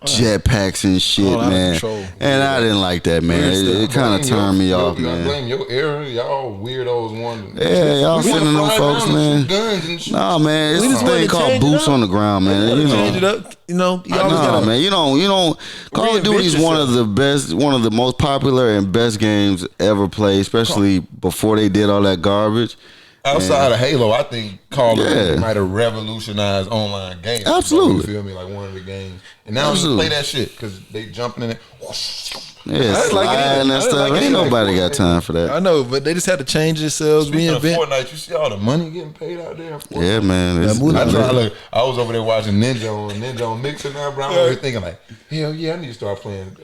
jetpacks and shit, man. And I didn't like that, man. It kind of turned me off, man. I blame your era. Y'all weirdos wanted. Yeah, y'all sending them folks, man. Guns and shit. Nah, man. It's this thing called boots on the ground, man. Change it up. Man. You don't. Call of Duty is one of the most popular and best games ever played, especially before they did all that garbage. Outside of Halo, I think Call of Duty might have revolutionized online games. Absolutely. You feel me? Like one of the games. And now you play that shit because they jumping in it. Yeah, sliding and stuff. Ain't nobody got time for that. I know, but they just had to change themselves. Speaking of Fortnite, you see all the money getting paid out there? Yeah, man. I was over there watching Ninja on Mixer now, bro. I'm over here thinking like, hell yeah, I need to start playing.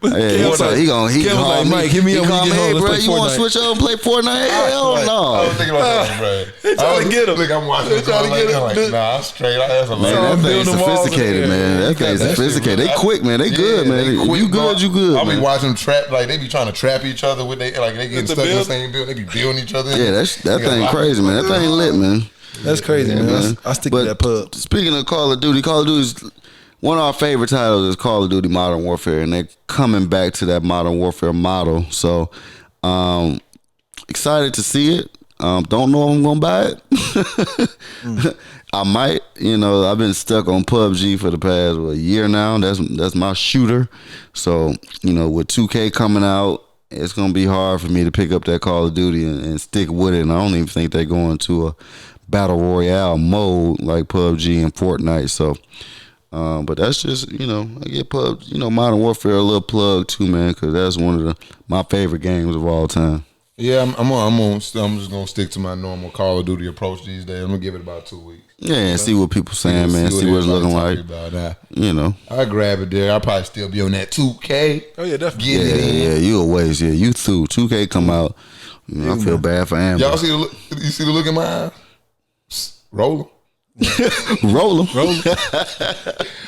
Yeah, he call me. Mike, hit me up. Hey, bro, you want to switch up and play Fortnite? Hell no. I was thinking about that, bro. They trying to get him. Look, I'm watching. They trying to get him. Like, nah, I'm straight. That's a man, that thing's sophisticated, man. That thing's sophisticated. They quick, man. They good, man. You good, you good. I'll be watching them trap, like they be trying to trap each other with they getting stuck in the same building. They be building each other. Yeah, that thing crazy, man. That thing lit, man. That's crazy, man. I stick to that pub. Speaking of Call of Duty is one of our favorite titles is Call of Duty Modern Warfare, and they're coming back to that Modern Warfare model. So excited to see it. Don't know if I'm gonna buy it. I might. I've been stuck on PUBG for the past year now. That's my shooter. So with 2K coming out, it's gonna be hard for me to pick up that Call of Duty and stick with it. And I don't even think they're going to a battle royale mode like PUBG and Fortnite. So, but that's just I get PUBG, Modern Warfare a little plug too, man, because that's one of my favorite games of all time. Yeah, I'm just gonna stick to my normal Call of Duty approach these days. I'm gonna give it about 2 weeks. Yeah, and see what people saying, man. See what it's looking like. About that. I grab it there. I'll probably still be on that 2K. Oh yeah, definitely. Yeah. You a waste. Yeah, you through. 2K come out. I feel bad for Amber. Y'all see the look in my eye? Roll them. Roll them.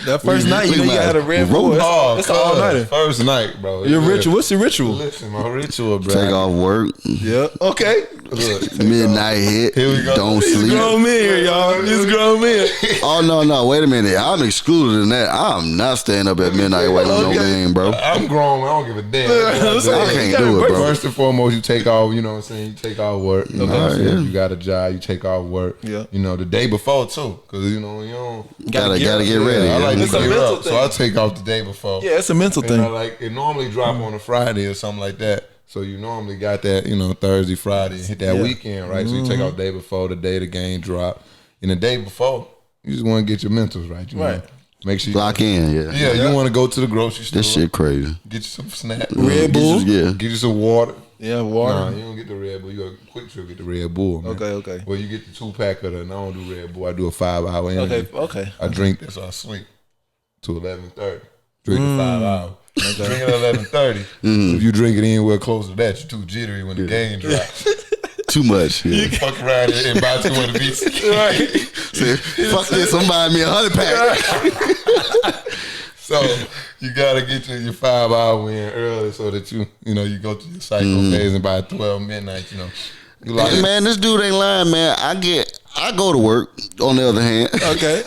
That first night, you had a Red Bull. It's all nighter. First night, bro. Your ritual. What's your ritual? Listen, my ritual, bro. Take off work. Yeah. Okay. Look, midnight hit. Here we go. Don't sleep. These grown men here, y'all. These grown men. Oh no! Wait a minute. I'm excluded in that. I'm not staying up at midnight waiting on no game, bro. I'm grown. I don't give a damn. I can't do it, bro. First and foremost, you take off. You know what I'm saying? You take off work. You know what I'm saying? You got a job. You take off work. Yeah. The day before too, because you don't gotta get ready. I like it's to a get mental up, thing. so I take off the day before. Yeah, it's a mental thing. It normally drop on a Friday or something like that. So you normally got that, Thursday, Friday, hit that weekend, right? So you take off the day before, the day the game drop. And the day before, you just want to get your mentals right. You right. Make sure you lock in, Yeah, you want to go to the grocery store. This shit crazy. Get you some snacks. Red Bull? Get you some water. Yeah, water. Nah, you don't get the Red Bull. You go Quick Trip, get the Red Bull, man. Okay. Well, you get the 2-pack of the, and I don't do Red Bull. I do a 5-hour energy. Okay. I drink this, so I sleep to 11:30. Drink it 5 hours. Drink it at 11:30. If you drink it anywhere close to that, you're too jittery when the game drops. Too much. Yeah. You fuck around and buy too much VC. Right. Say, fuck this, I'm buying me 100-pack. So you gotta get your 5-hour win early so that you go through your cycle phase, and by 12 midnight, you like hey, man, this dude ain't lying, man. I go to work, on the other hand. Okay.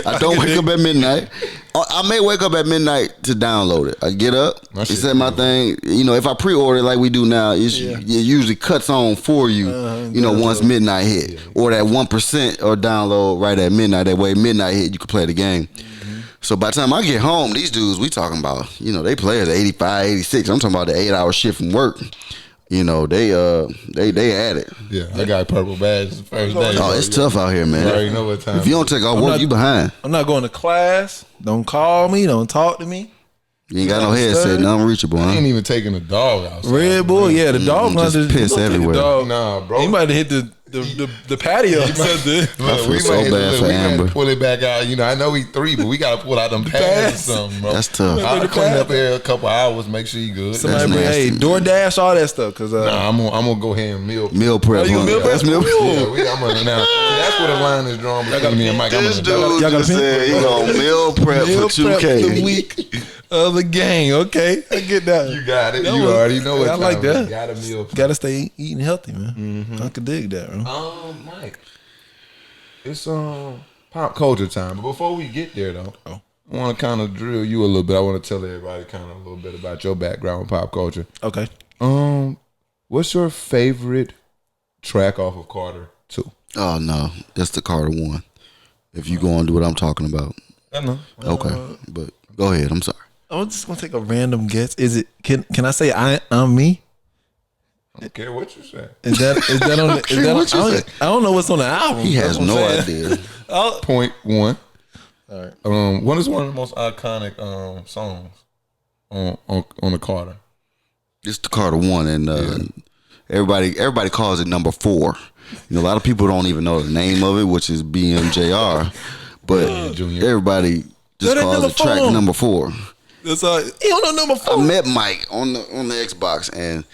I don't wake up at midnight. I may wake up at midnight to download it. I get up, set my thing. If I pre-order like we do now, it usually cuts on for you, once midnight hit. Or that 1% or download right at midnight. That way midnight hit, you can play the game. So by the time I get home, these dudes, we talking about, they play at 85, 86. I'm talking about the 8-hour shift from work. They at it. Yeah, I got purple badge the first day. Oh, it's tough out here, man. You already know what time. If you don't take off work, you behind. I'm not going to class. Don't call me. Don't talk to me. You ain't got no headset, and unreachable, huh? I ain't even taking the dog outside. Red Bull, yeah, the dog just piss everywhere. Nah, bro. He might have hit the patio. I feel so bad for Amber. Pull it back out. I know he 3, but we gotta pull out them pads or something, bro. That's tough. I'll clean up here a couple hours, make sure you good. Somebody hey, DoorDash, all that stuff. Cause I'm gonna go ahead and meal prep. Oh, you meal prep? That's meal prep. Yeah, I'm gonna now. That's where the line is drawn between me and Mike. This dude just said he gonna meal prep for 2K. The week of the game. Okay, I get that. You got it. You already know what. I like that. Got a meal. Got to stay eating healthy, man. I can dig that, bro. Mike, it's pop culture time. But before we get there, though, I want to kind of drill you a little bit. I want to tell everybody kind of a little bit about your background in pop culture. Okay. What's your favorite track off of Carter 2? Oh no, that's the Carter 1. If you go on to what I'm talking about. I know. Okay, but go ahead. I'm sorry. I'm just gonna take a random guess. Is it? Can I say I'm me? I don't care what you say. Is that on? I don't know what's on the album. He has no idea. Point 1. All right. What is one of the most iconic songs the Carter? It's the Carter 1, and everybody calls it number 4. You know, a lot of people don't even know the name of it, which is BMJR, but everybody just calls it track number 4. That's all. He don't know number 4. I met Mike on the Xbox, and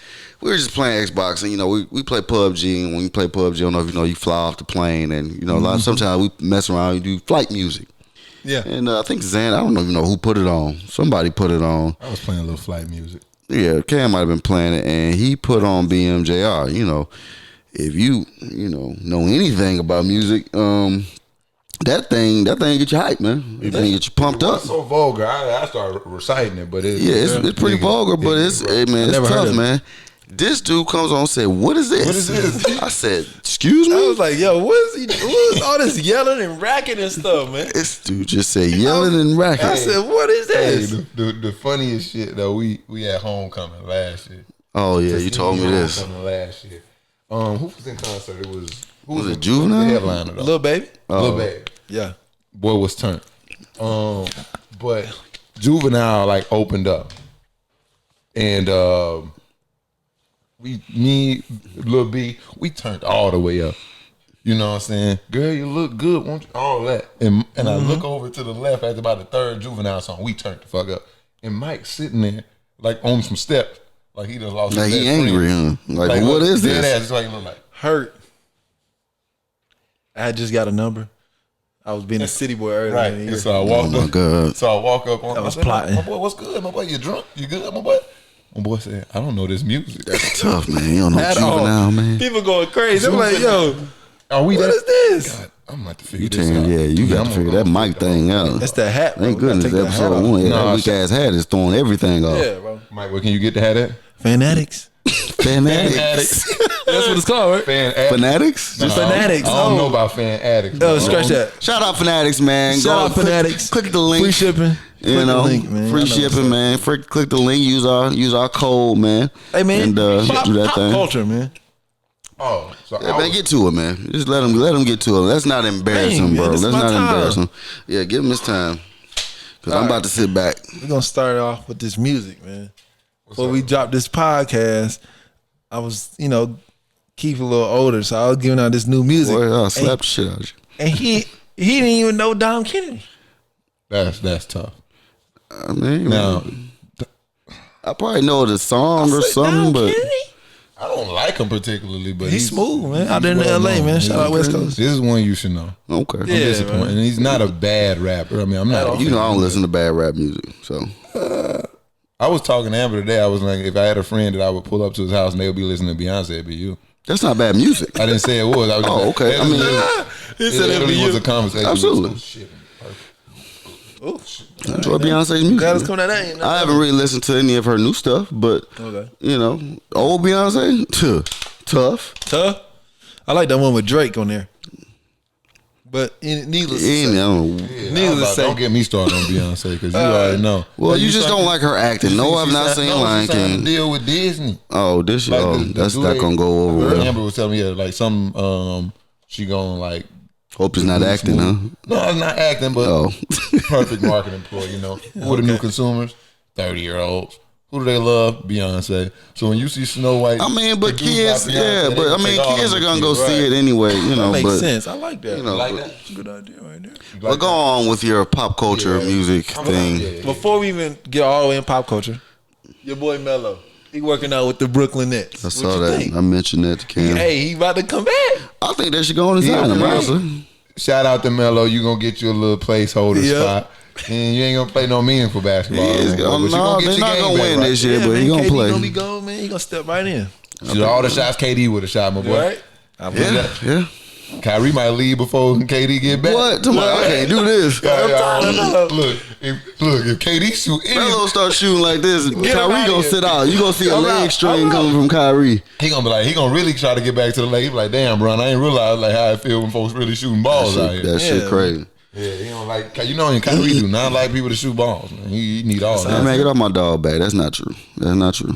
we were just playing Xbox, and you know, we play PUBG, and when you play PUBG, I don't know if you know, you fly off the plane, and you know, sometimes we mess around, we do flight music. Yeah. And I think Zan, I don't even know who put it on. Somebody put it on. I was playing a little flight music. Yeah, Cam might have been playing it, and he put on BMJR. You know, if you know anything about music, that thing get you hyped, man. That thing get you pumped up. It's so vulgar. I started reciting it, but it's pretty vulgar, but it's tough, man. This dude comes on and said, "What is this?" What is this? I said, "Excuse me." I was like, "Yo, what is all this yelling and racking and stuff, man?" This dude just said yelling and racking. I said, "What is this?" Hey, the funniest shit though, we had homecoming last year. Oh yeah, you told me this. Homecoming last year. Who was in concert? Who was it? Juvenile? The headliner though. Lil Baby. Lil Baby. Yeah. Boy was turned. But Juvenile like opened up, and Lil B, we turned all the way up. You know what I'm saying? Girl, you look good, won't you? All that. And I look over to the left after about the third Juvenile song, we turned the fuck up. And Mike's sitting there, like on some steps, like he done lost his Like best he angry, friend. huh? Like what is this? Ass, like, look like Hurt. I had just got a number. I was being a city boy earlier right. in the year. So I walked up. God. So I walk up on. I was said, plotting. My boy, what's good? My boy, you drunk? You good, my boy? My boy said, I don't know this music. That's tough, man. You don't know At Juvenile, all. man. People going crazy. I'm like, yo, Are we what is this? God, I'm about to figure this out. You got to figure that mic thing out. That's that hat, bro. Thank goodness episode 1. That weak ass hat is throwing everything off. Yeah, bro. Mike, where can you get the hat at? Fanatics. Fanatics. That's what it's called, right? Fanatics? Fanatics. I don't know about fan addicts. Oh, scratch that. Shout out Fanatics, man. Shout out Fanatics. Click the link. Free shipping. You know, the link, man. free shipping, man. Click the link. Use our code, man. Hey, man. And do that pop thing. culture, man. Oh, so Yeah, man, get to it, man. Just let him get to it. Let's not embarrass him, bro. Man, Let's this is my not time. embarrass him. Yeah, give him his time. Because I'm about to sit back. We're going to start off with this music, man. Before we drop this podcast, I was, Keith a little older, so I was giving out this new music. Boy, I'll slap the shit out of you. And he didn't even know Dom Kennedy. That's tough. I mean, Now, I probably know the song or something, Dom but Kennedy? I don't like him particularly, but He's smooth, man. Out there in well LA, known. man. Shout out West Coast. This is one you should know. okay. I'm Yeah, disappointed. man. And he's not a bad rapper. I mean, I'm not. You know, I don't listen to bad rap music, so I was talking to Amber today. I was like, if I had a friend that I would pull up to his house and they would be listening to Beyonce, it'd be you. that's not bad music. I didn't say it was. I was just okay. I mean, He said it it'd be literally was you. a conversation. Absolutely. Oh, shit. Oh, I enjoy Beyonce's music. Guys, come that ain't. I haven't really listened to any of her new stuff, but Okay. Old Beyonce, tough. Tough. I like that one with Drake on there. But needless to say, Needless say. Don't get me started on Beyonce because you already know. Well, you just don't like her acting. No, I've not seen Lion She signed a King. deal with Disney. Oh, this shit. Like That's dude not gonna go over well. Amber was telling me like some she gonna like. Hope it's not acting, huh? No, it's not acting, but Oh, perfect marketing ploy. Who are the new consumers? 30-year-olds. Who do they love? Beyonce. So when you see Snow White, I mean, but produced by Beyonce, they gonna take all kids them are gonna go kids. see it anyway. that makes but sense. I like that. Like that? That's a good idea right there. but go on with your pop culture music thing. Yeah. Before we even get all the way in pop culture, your boy Mello, he working out with the Brooklyn Nets. I saw that. Think? I mentioned that to Cam. Hey, he about to come back. I think they should go on his island, right. honestly. Shout out to Melo. You gonna get you a little placeholder Yep. spot, and you ain't gonna play no meaningful basketball. No, but you they're gonna get your not game gonna back, win right? this year, but man, he gonna KD play. gonna be gold, man. He gonna step right in. Shoot all the shots KD would have shot, my boy. Right? I believe that. Yeah. Kyrie might leave before KD get back. What? I can't do this. Look, if KD shoot Melo start shooting like this, him Kyrie out gonna here. sit out. You gonna see a I'm leg out. string I'm coming from Kyrie. he gonna be like, he gonna really try to get back to the league. He be like, damn, bro, I ain't realize like how I feel when folks really shooting balls out here. That shit Yeah. crazy. Yeah, he don't like. And Kyrie do not like people to shoot balls. Man. He need all Hey, that. man, get off my dog back. That's not true. That's not true.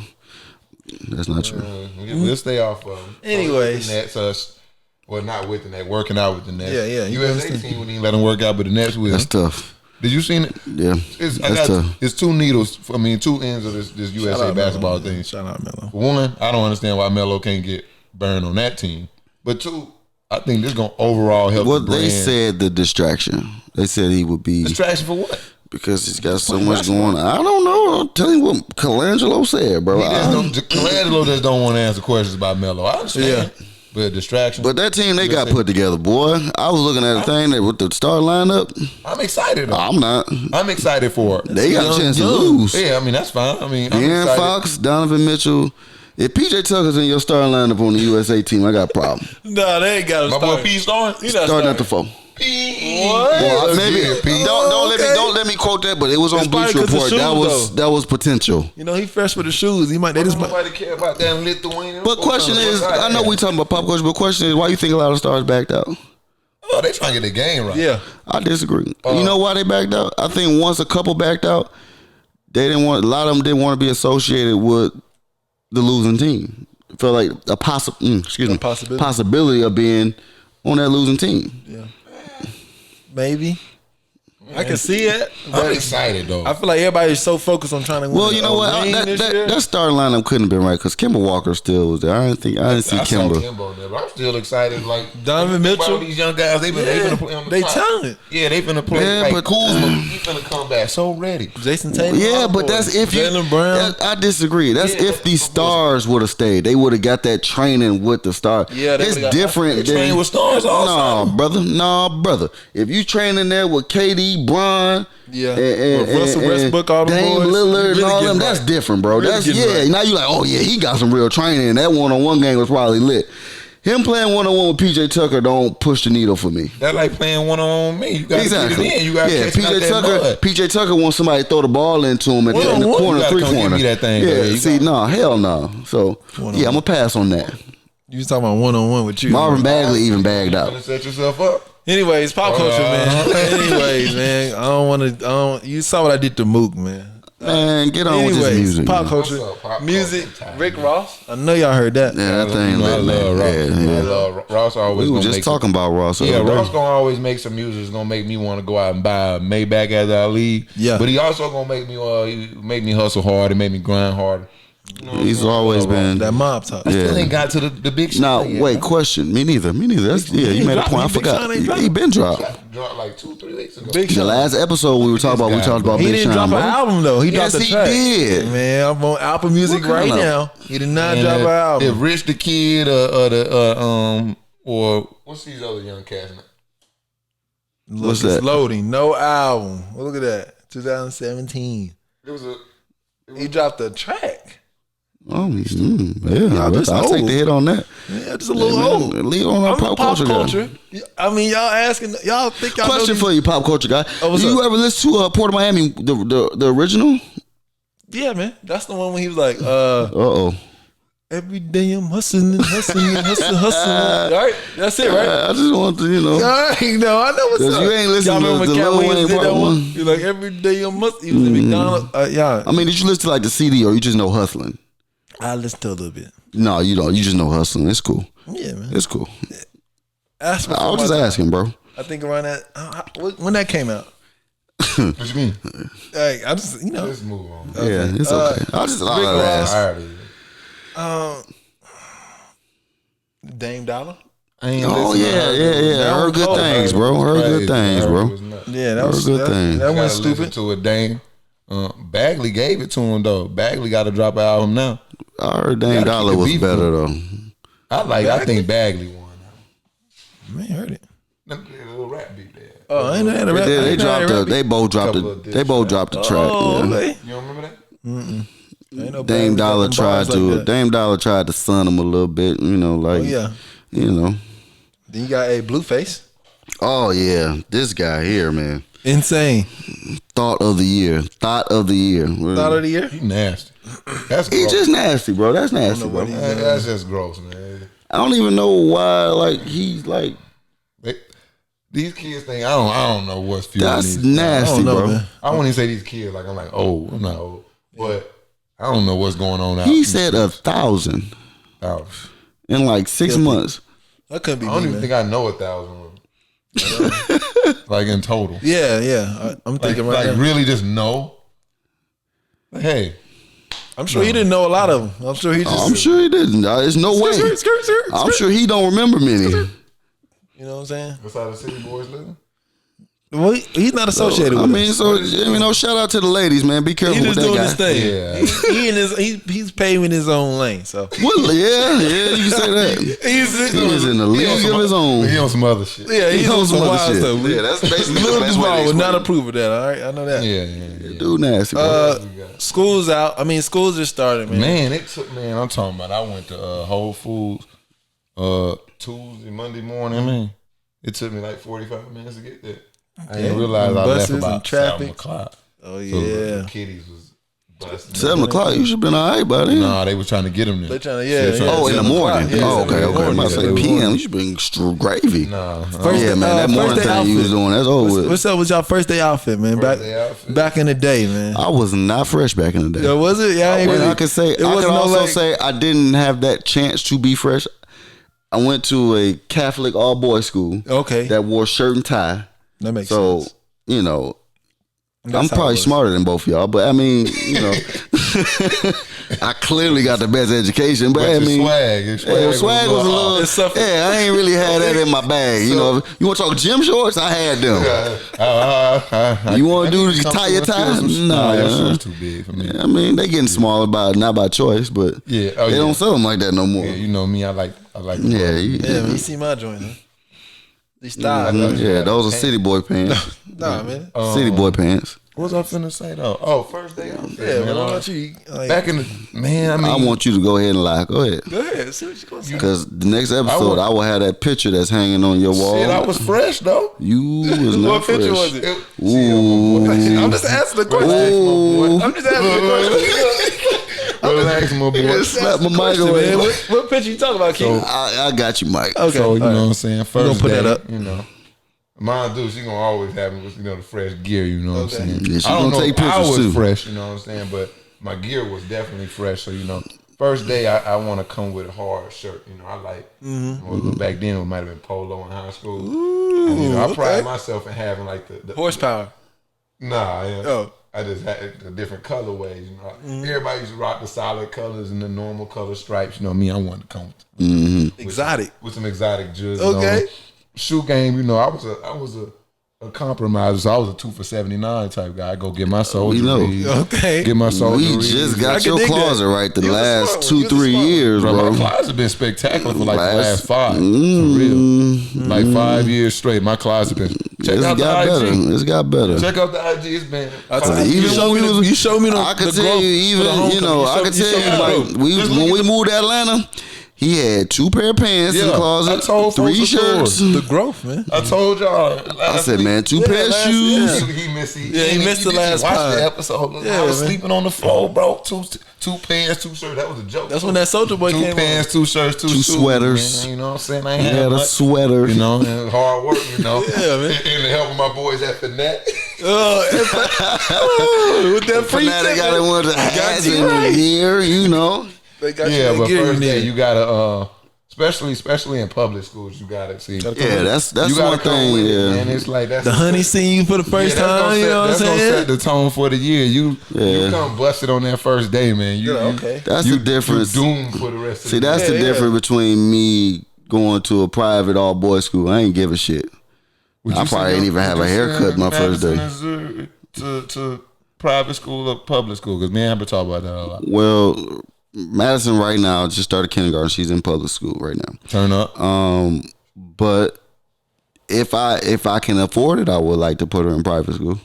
That's not true. We'll stay off of him. Anyways. The Nets, well, not with the Nets, working out with the Nets. Yeah, you USA understand. team wouldn't even let him work out with the Nets with That's him. tough. Did you seen it? Yeah. It's two needles. Two ends of this USA basketball thing. Shout out Melo. One, I don't understand why Melo can't get burned on that team. But two, I think this is gonna overall help. Well, they said the distraction. They said he would be distraction for what? Because he's got so much going on. I don't know. I'll tell you what Colangelo said, bro. Colangelo just don't want to answer questions about Melo. I understand. Yeah. But distraction. But that team they got put together, boy. I was looking at the thing with the star lineup. I'm excited. Though. I'm not. I'm excited for it. They got a chance to lose. Yeah, that's fine. De'Aaron Fox, Donovan Mitchell. If PJ Tucker's in your starting lineup on the USA team, I got a problem. No, they ain't got a start. My boy P starting? Starting at the 4. What? Well, maybe don't let me quote that, but it was on Bleacher Report. That was potential. He fresh with the shoes. Nobody care about that Lithuanian. But question is, I know we talking about pop culture, but question is, why you think a lot of stars backed out? Oh, they trying to get the game right. Yeah, I disagree. You know why they backed out? I think once a couple backed out, they didn't want. A lot of them didn't want to be associated with the losing team. Felt like a possibility of being on that losing team. Yeah. Maybe. Man. I can see it. I'm excited though. I feel like everybody's so focused on trying to win. Well, you know what? That starting lineup couldn't have been right because Kemba Walker still was there. I didn't see Kemba. There, but I'm still excited. Like Donovan Mitchell, these young guys, they finna play on the top. talented. Yeah, they finna play. Yeah, like Kuzma, he finna come back so ready. Jason Tatum. Yeah, but that's if Jaylen Brown. I disagree. That's if these stars would have stayed. They would have got that training with the stars. Yeah, it's different. Training with stars. No, brother. If you training there with KD, Bron. Yeah, and Russell Westbrook, all them Dame boys, Lillard, and all them. That's different, bro. That's Now you like, oh yeah, he got some real training. And that one-on-one game was probably lit. Him playing one-on-one with PJ Tucker don't push the needle for me. That's like playing one-on-one with me. You got to get it in. You got to catch PJ Tucker wants somebody to throw the ball into him in the corner, 3-pointer. Hell no. So I'm gonna pass on that. You was talking about one-on-one with you. Marvin Bagley even bagged out. Set yourself up. Anyways, pop culture, man. Anyways, man, I don't want to. You saw what I did to Mook, man. Man, get on with this music. Pop culture, music. Rick Ross. I know y'all heard that. Yeah, that thing. I love Ross. I love Ross. Always. We were just talking about Ross. Yeah, Ross gonna always make some music. It's gonna make me want to go out and buy a Maybach as I leave. Yeah, but he also gonna make me hustle hard and make me grind harder. He's always been that mob talk. I still ain't got to the big shit. Now, wait, question. Me neither. That's, you made a point. I forgot. He been dropped. Dropped like 2-3 weeks ago. The last episode we talked about Big Sean. He didn't drop an album though. He dropped a track. He did. Man, I'm on Apple Music right now. He did not drop an album. If Rich the Kid or what's these other young cats? What's that? Loading. No album. Well, look at that. 2017. He dropped a track. Oh, yeah. I'll take the hit on that. Yeah, just a little old. Leave on our pop culture guy. I mean, y'all think y'all question for you, pop culture guy. Do you ever listen to Port of Miami, the original? Yeah, man. That's the one when he was like, every day I'm hustling. All right, that's it, right? I just want to, I know what's up. You ain't listening to the Lil Wayne part one. You're like, every day I'm hustling. He was in McDonald's. Yeah. I mean, did you listen to like the CD or you just know hustling? I listened to a little bit. No, you don't. You just know hustling. It's cool. Yeah, man. It's cool. I was just asking, bro. I think around that when that came out. What you mean? Hey, I just let's move on. Okay. Yeah, it's okay. I just ask. Dame Dollar. Oh yeah. Heard good things, bro. Yeah, that was good things. That wasn't stupid. To a Dame. Bagley gave it to him though. Bagley got to drop an album now. I heard Dame Dollar was better though. I think Bagley won. Man, heard it. A little rap beat there. Oh, I ain't had a rap. They both dropped the track. Oh, yeah. Okay. You don't remember that? No Dame Dollar tried to. Dame Dollar tried to sun him a little bit. Then you got a Blueface. Oh yeah, this guy here, man. Insane. Thought of the year. Thought of the year. He nasty. He's just nasty, bro. That's nasty, bro. That's just gross, man. I don't even know why. He's like. These kids think I don't know what's fueling That's these. nasty, bro. Man. I wouldn't even say these kids I'm like, oh, I'm not old, but I don't know what's going on out. He said 1,000 in like 6 months. That couldn't be. I don't even think I know 1,000. Like in total. Yeah. I'm thinking like really just know. Like, hey. I'm sure he didn't know a lot of them. I'm sure he just. I'm sure he didn't. There's no way. I'm sure he don't remember many. You know what I'm saying? That's how the city boys live. Well, he's not associated with us. Shout out to the ladies, man. Be careful with that guy. He's doing his thing. Yeah. He's paving his own lane. So yeah, you can say that. He's in the league of his own. He on some other shit. Yeah, he's on some wild stuff. Yeah, that's basically Lil the best way to Duval would explain not it. approve of that. All right, I know that. Yeah. Dude, nasty. Bro. School's out. I mean, school's just started, man. Man, it took, I'm talking about, I went to Whole Foods Tuesday, Monday morning, man. It took me like 45 minutes to get there. I didn't realize I left about 7 o'clock. Oh, yeah. So the kiddies was busting. 7 o'clock, you should have been all right by then. Nah, they was trying to get them there. They trying to, Oh, in the morning. Yeah, Okay. I'm about to say PM. You should bring gravy. Nah. Yeah, man, that morning thing you was doing, that's over with. What's up with y'all first day outfit, man? Back in the day, man. I was not fresh back in the day. Yeah, was it? Yeah, I can also say I didn't have that chance to be fresh. I went to a Catholic all-boys school. Okay. That wore shirt and tie. That makes sense. So, I'm probably smarter than both of y'all, but I mean, I clearly got the best education, but I mean, swag was a little. Yeah, I ain't really had that in my bag. You want to talk gym shorts? I had them. You want to do tie your tie? No, your shorts too big for me. I mean, they getting smaller not by choice, but they don't sell them like that no more. Yeah, you know me, I like. You see my joint, huh? These thighs. Yeah, those are city boy pants. Nah, man. City boy pants. What was I finna say though? Oh, first day outfit. Yeah, man. What about you? Back in the I want you to go ahead and lie. Go ahead. Go ahead. See what you gonna say. Because the next episode, I will have that picture that's hanging on your wall. Shit, I was fresh though. You was not what fresh. What picture was it? Ooh. I'm just asking the question. I'm just asking the question. Relax, my boy. Slap my mic away. What picture you talking about, King? I got you, Mike. Okay. So, you know what I'm saying? First put day, that up. Mine do. She gonna always have me with, the fresh gear, you know what I'm saying? Yeah, she I don't gonna know take if I pictures was too. fresh, you know what I'm saying? But my gear was definitely fresh. So, first day I want to come with a hard shirt. I like, back then it might have been polo in high school. And, I pride myself in having like the horsepower. Nah, I just had the different colorways. Everybody used to rock the solid colors and the normal color stripes. Me, I wanted to come with exotic with some exotic jewels. Okay. Shoe game, I was a compromiser. So I was a 2 for $79 type guy. I go get my soldier. Okay. Get my soldier. We just got your closet right the last 2-3 years, bro. My closet been spectacular for like the last 5. For real. Like 5 years straight. My closet been. Check out the IG. It's got better. Check out the IG. It's been. You showed me the I could tell you even I could tell you like when we moved to Atlanta. He had 2 pair of pants in the closet, 3 shirts. The growth, man. I told y'all. I said, man, 2 pair of shoes. He missed the last watch part. the episode. I was sleeping on the floor, bro. 2 pants, 2 shirts. That was a joke. That's when that Soulja Boy came 2 pants, 2 shirts, 2 shoes, sweaters. Man. You know what I'm saying? I ain't had a sweater. And hard work, Yeah, man. And the help of my boys at Finette. With that free Finette got one of the hats in the year, But first day, you gotta, especially in public schools, you gotta see. Yeah, that's one thing. Yeah, and it's like that's the honey seeing you for the first time. You know what I'm saying? That's gonna set the tone for the year. You come busted on that first day, man. That's the difference. You doomed for the rest of the that's the difference between me going to a private all boys school. I ain't give a shit. I probably ain't even have a haircut my first day. To private school or public school? Because me and Amber talk about that a lot. Well, Madison right now just started kindergarten. She's in public school right now. Turn up. But if I can afford it, I would like to put her in private school.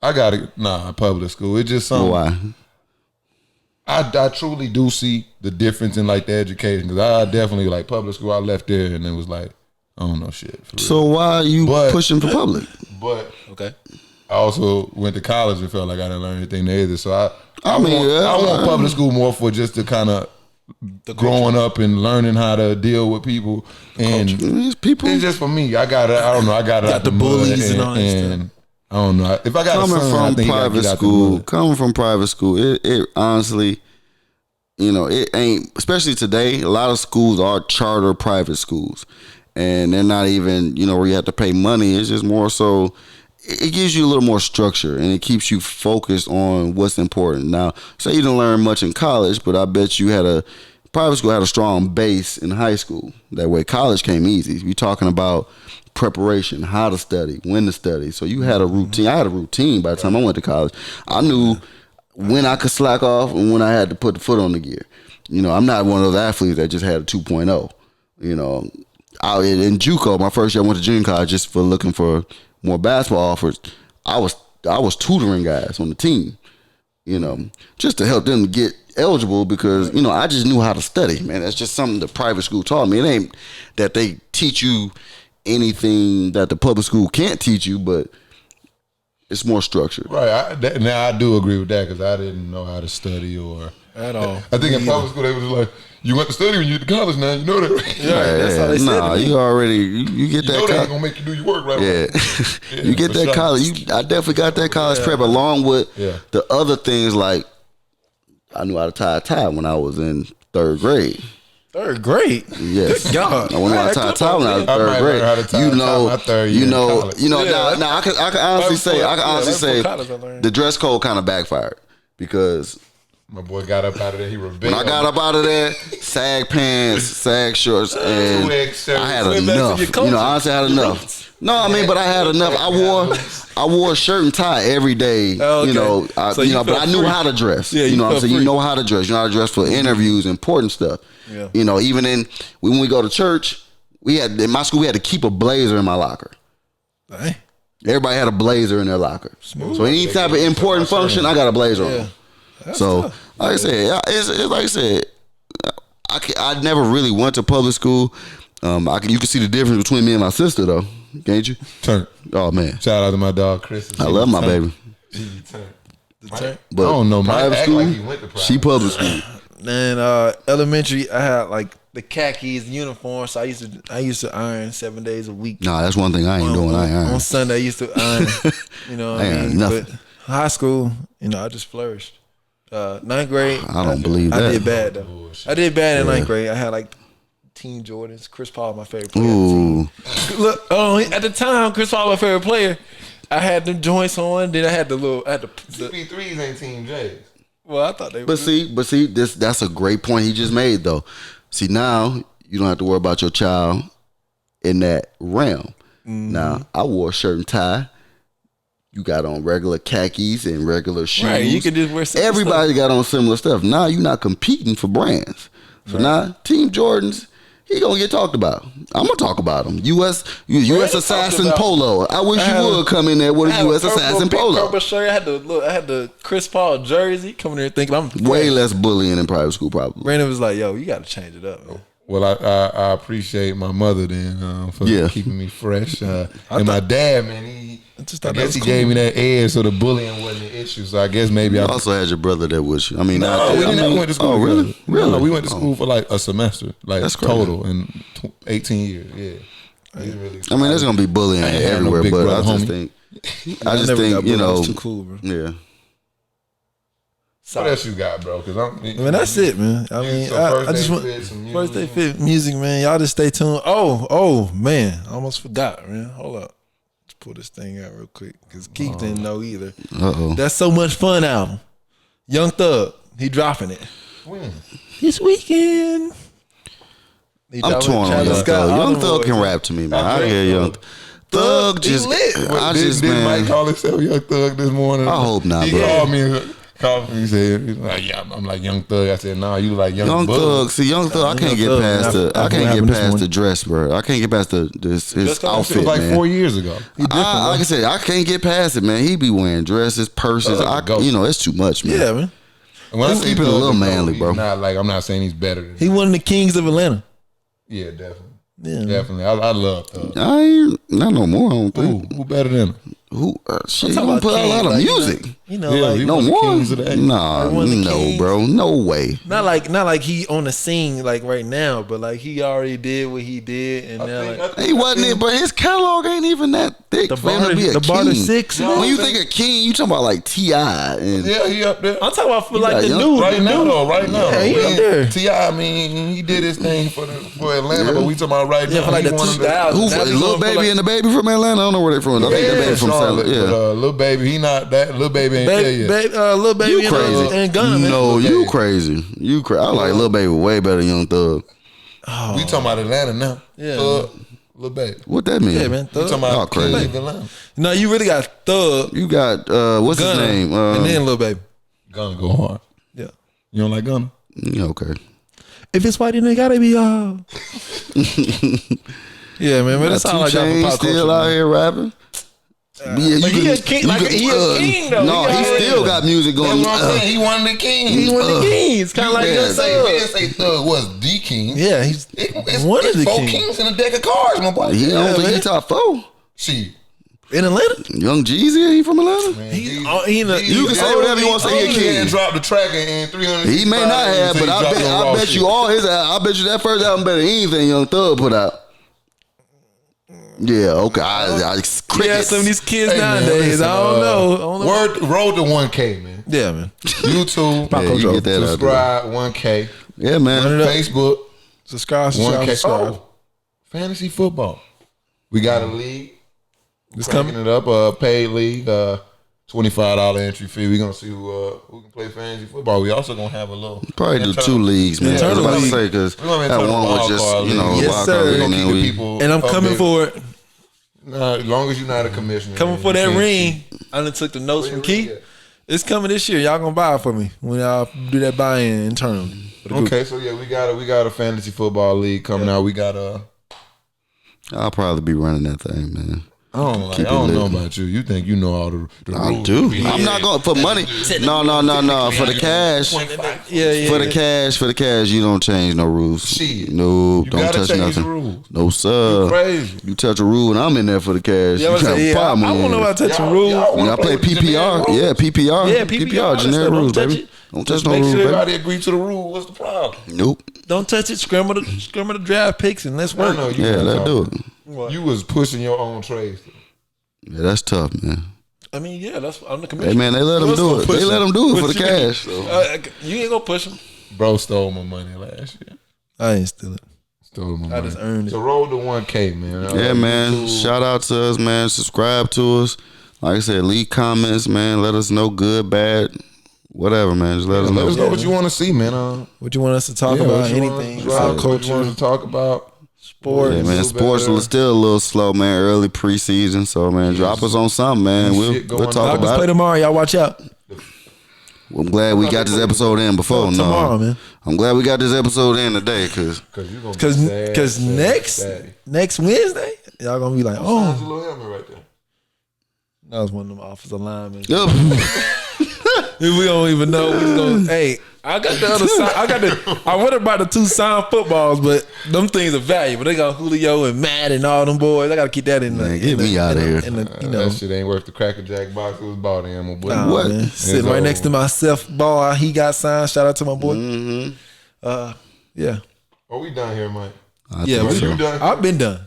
I got it. Public school. It's just something. Why? I truly do see the difference in like the education, because I definitely like public school. I left there and it was like, I don't know shit. So why are you pushing for public? But okay. I also went to college and felt like I didn't learn anything there either. So I want public school more for just the kind of growing up and learning how to deal with people and people. It's just for me. I got the bullies and all that stuff. I don't know if I got coming from private school. It honestly, it ain't. Especially today, a lot of schools are charter private schools, and they're not even, where you have to pay money. It's just more so, it gives you a little more structure, and it keeps you focused on what's important. Now, say you didn't learn much in college, but I bet you private school had a strong base in high school. That way college came easy. We're talking about preparation, how to study, when to study. So you had a routine. I had a routine by the time I went to college. I knew when I could slack off and when I had to put the foot on the gear. I'm not one of those athletes that just had a 2.0. In JUCO, my first year I went to junior college just for looking for more basketball offers. I was tutoring guys on the team, just to help them get eligible because, I just knew how to study, man. That's just something the private school taught me. It ain't that they teach you anything that the public school can't teach you, but it's more structured. Right. Now, I do agree with that because I didn't know how to study or at all. I think in public school, they was like, you went to study when you went to college now. You know that, right? That's how they said it. You already, you get that. They ain't going to make you do your work right. Yeah. You get that college. I definitely got that college prep along with the other things like I knew how to tie a tie when I was in 3rd grade. 3rd grade? Yes. Good God. I went to tie a tie when I was 3rd grade. Now I can honestly say the dress code kind of backfired because my boy got up out of there. He rebelled. When I got up out of there, sag pants, sag shorts, and I had enough. Honestly, I had enough. No, I mean, but I had enough. I wore a shirt and tie every day. Okay. But I knew how to dress. Yeah, what I'm saying? You know how to dress. You know how to dress for interviews, important stuff. Yeah. Even when we go to church, in my school we had to keep a blazer in my locker. Hey. Everybody had a blazer in their locker. Smooth. So any type of important function, I got a blazer on. So, like I said, it's like I said, I never really went to public school. You can see the difference between me and my sister, though, can't you? Turn. Oh man! Shout out to my dog Chris. I love my baby. But I don't know. Private school, she public school. Then elementary, I had like the khakis uniform, so I used to iron 7 days a week. Nah, that's one thing I ain't doing. I ain't iron. On Sunday, I used to iron. What I mean? Nothing. But high school, I just flourished. 9th grade, I don't believe that. I did bad though. I did bad in 9th grade. I had like Team Jordans. Chris Paul, my favorite player. Ooh. Look, at the time, Chris Paul, my favorite player. I had them joints on. Then I had the CP3s ain't Team J's. Well, I thought they. But see, that's a great point he just made though. See, now you don't have to worry about your child in that realm. Mm-hmm. Now I wore a shirt and tie. You got on regular khakis and regular shoes. Right, you can just wear similar Everybody stuff. got on similar stuff. Now you're not competing for brands. So now Team Jordans, he gonna get talked about. I'm gonna talk about him. US Assassin Polo. I wish you would come in there with a US Assassin Polo. Purple shirt. I had the Chris Paul jersey. Coming there thinking I'm way less bullying in private school probably. Brandon was like, "Yo, you got to change it up, man." Well, I appreciate my mother then for keeping me fresh. And my dad, man, I guess he gave me that edge, so the bullying wasn't an issue. So I guess maybe I also had your brother that was you. I mean, we went to school. Oh, really? Really? No, we went to school for like a semester, like that's total in 18 years. Yeah. I mean, there's gonna be bullying everywhere, but I just think, too cool, bro. Yeah. What else you got, bro? Because that's it, man. I mean, I just want First Day Fit music, man. Y'all just stay tuned. Oh, man, I almost forgot, man. Hold up, let's pull this thing out real quick because Keith didn't know either. That's So Much Fun album. Young Thug, he dropping it. When? This weekend. I'm torn on Young Thug. Young Thug can rap to me, man. I hear Young Thug just. Did Mike call himself Young Thug this morning? I hope not, bro. He called me. He said, I'm like Young Thug. I said, nah, you like Young Thug. See, Young Thug, I can't get past the dress, bro. I can't get past his outfit, man. Like 4 years ago. Like I said, I can't get past it, man. He be wearing dresses, purses. It's too much, man. Yeah, man. Let's keep it a little manly, bro. I'm not saying he's better than he one of the kings of Atlanta. Yeah, definitely. Yeah, definitely. I love Thug. Not no more. I don't think. Who better than him? He gonna put out a lot of music. You know, like no more. Nah, no, bro, no way. Not like he on the scene like right now, but like he already did what he did, and now he wasn't it. But his catalog ain't even that thick. The Barter 6. When you think of King, you talking about like T.I. Yeah, he up there. I'm talking about for like the new right now. Yeah, he up there. T.I. I mean, he did his thing for Atlanta, but we talking about right now. For like the 2000s. Who? Lil Baby and the Baby from Atlanta. I don't know where they from. I think the Baby from Charlotte. Yeah, Lil Baby. He not that. Lil Baby ain't there yet. Lil Baby you crazy. And Gunna. No, you crazy. You crazy. I like Lil Baby way better than Young Thug. Oh. We talking about Atlanta now. Yeah. Thug, Lil Baby. What that mean? Yeah, man. Thug. We talking about crazy. Atlanta. No, you really got Thug. You got what's Gunna, his name? and then Lil Baby. Gunna go hard. Yeah. You don't like Gunna? Yeah, okay. If it's white, then it gotta be y'all. Yeah, man. That's all I got for pop culture. Still out here rapping. Yeah, he a king. He a king though. No, he still got music going. That's what I'm saying. He one of the kings. He's one of the kings. Kind of like Young Thug. We didn't say Thug was the king. Yeah, he's one of the four kings in a deck of cards, my boy. He don't think he top 4. See. In Atlanta? Young Jeezy, he from Atlanta? Man, you can say whatever you want to say. He a king. Dropped the track in 300. He may not have, but I bet you all his. I bet you that first album better than anything Young Thug put out. Yeah, okay. Yeah, some of these kids nowadays, I don't know. Road to 1K, man. Yeah, man. YouTube, you get that subscribe, 1K. Yeah, man. Facebook, subscribe, 1K. Oh, fantasy football. We got a league. It's coming it up, paid league, $25 entry fee. We're gonna see who can play fantasy football. We also gonna have a little probably do 2 leagues, man. Internal league. Because that one was just yes, sir. And I'm coming for it. As long as you're not a commissioner. Coming for that ring. I done took the notes from Keith. It's coming this year. Y'all gonna buy it for me when y'all do that buy-in internally. Okay, so yeah, we got a fantasy football league coming out. We got I'll probably be running that thing, man. I don't know about you. You think you know all the rules? I do. I'm not going for money. No. For the cash. Yeah. For the cash, you don't change no rules. Shit. No, don't touch nothing. Rules. No, sir. You crazy. You touch a rule and I'm in there for the cash. Yeah, I don't know about touching rules. I play PPR. Yeah, PPR. Yeah, PPR. Generic rules, baby. Don't touch no rules, baby. Everybody agree to the rule. What's the problem? Nope. Don't touch it. Scramble the draft picks and let's work. Let's do it. What? You was pushing your own trades. Yeah, that's tough, man. I mean, yeah, I'm the commissioner. Hey, man, they let them do it. They let them do it for the cash. So. You ain't gonna push them. Bro stole my money last year. I ain't steal it. Stole my money. I just earned it. So roll to 1K, man. Yeah, man. Shout out to us, man. Subscribe to us. Like I said, leave comments, man. Let us know good, bad, whatever, man. Just let us know. Let us know what you want to see, man. What you want us to talk about? Anything? Pop culture. You want us to talk about? Sports. Yeah, man. Sports is still a little slow, man. Early preseason, so man, drop us on something, man. We'll talk about it. Play tomorrow. Y'all watch out. Well, I'm glad we got this episode in before. Tomorrow, man. I'm glad we got this episode in today, cause next Wednesday, y'all gonna be like, oh, a little helmet right there. That was one of them offensive linemen. Yep. We don't even know what's going. Hey, I got the other side. I went about the 2 signed footballs, but them things are valuable. They got Julio and Matt and all them boys. I got to keep that in there. Get me out of here. That shit ain't worth the Cracker Jack box. It was bought in, my boy. What? Man. Sitting right next to myself, ball. He got signed. Shout out to my boy. Mm-hmm. Yeah. Are we done here, Mike? You done? I've been done.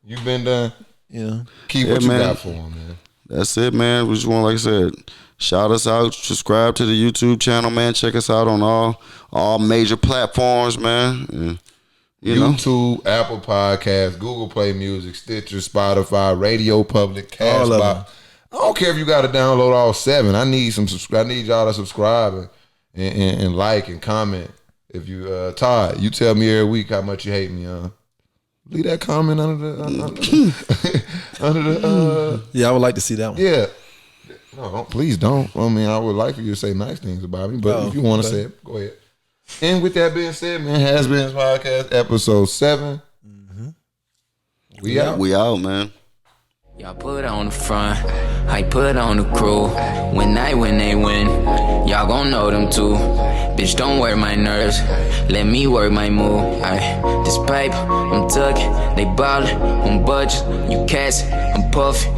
You been done? Yeah. Keep what you got for him, man. That's it, man. We just want, like I said, shout us out. Subscribe to the YouTube channel, man. Check us out on all major platforms, man. And, YouTube, Apple Podcasts, Google Play Music, Stitcher, Spotify, Radio Public, CastBox. I don't care if you got to download all 7. I need y'all to subscribe and like and comment. If you Todd, you tell me every week how much you hate me, leave that comment under the Yeah, I would like to see that one. Yeah. No, please don't. I mean, I would like for you to say nice things about me, but if you want to say it, go ahead. And with that being said, man, HasBeens Podcast, episode 7. Mm-hmm. We out. We out, man. Y'all put on the front, I put on the crew. When they win, y'all gon' know them too. Bitch, don't work my nerves, let me work my move. This paper, I'm tucking, they ballin', I'm budget, you catch it, I'm puffin'.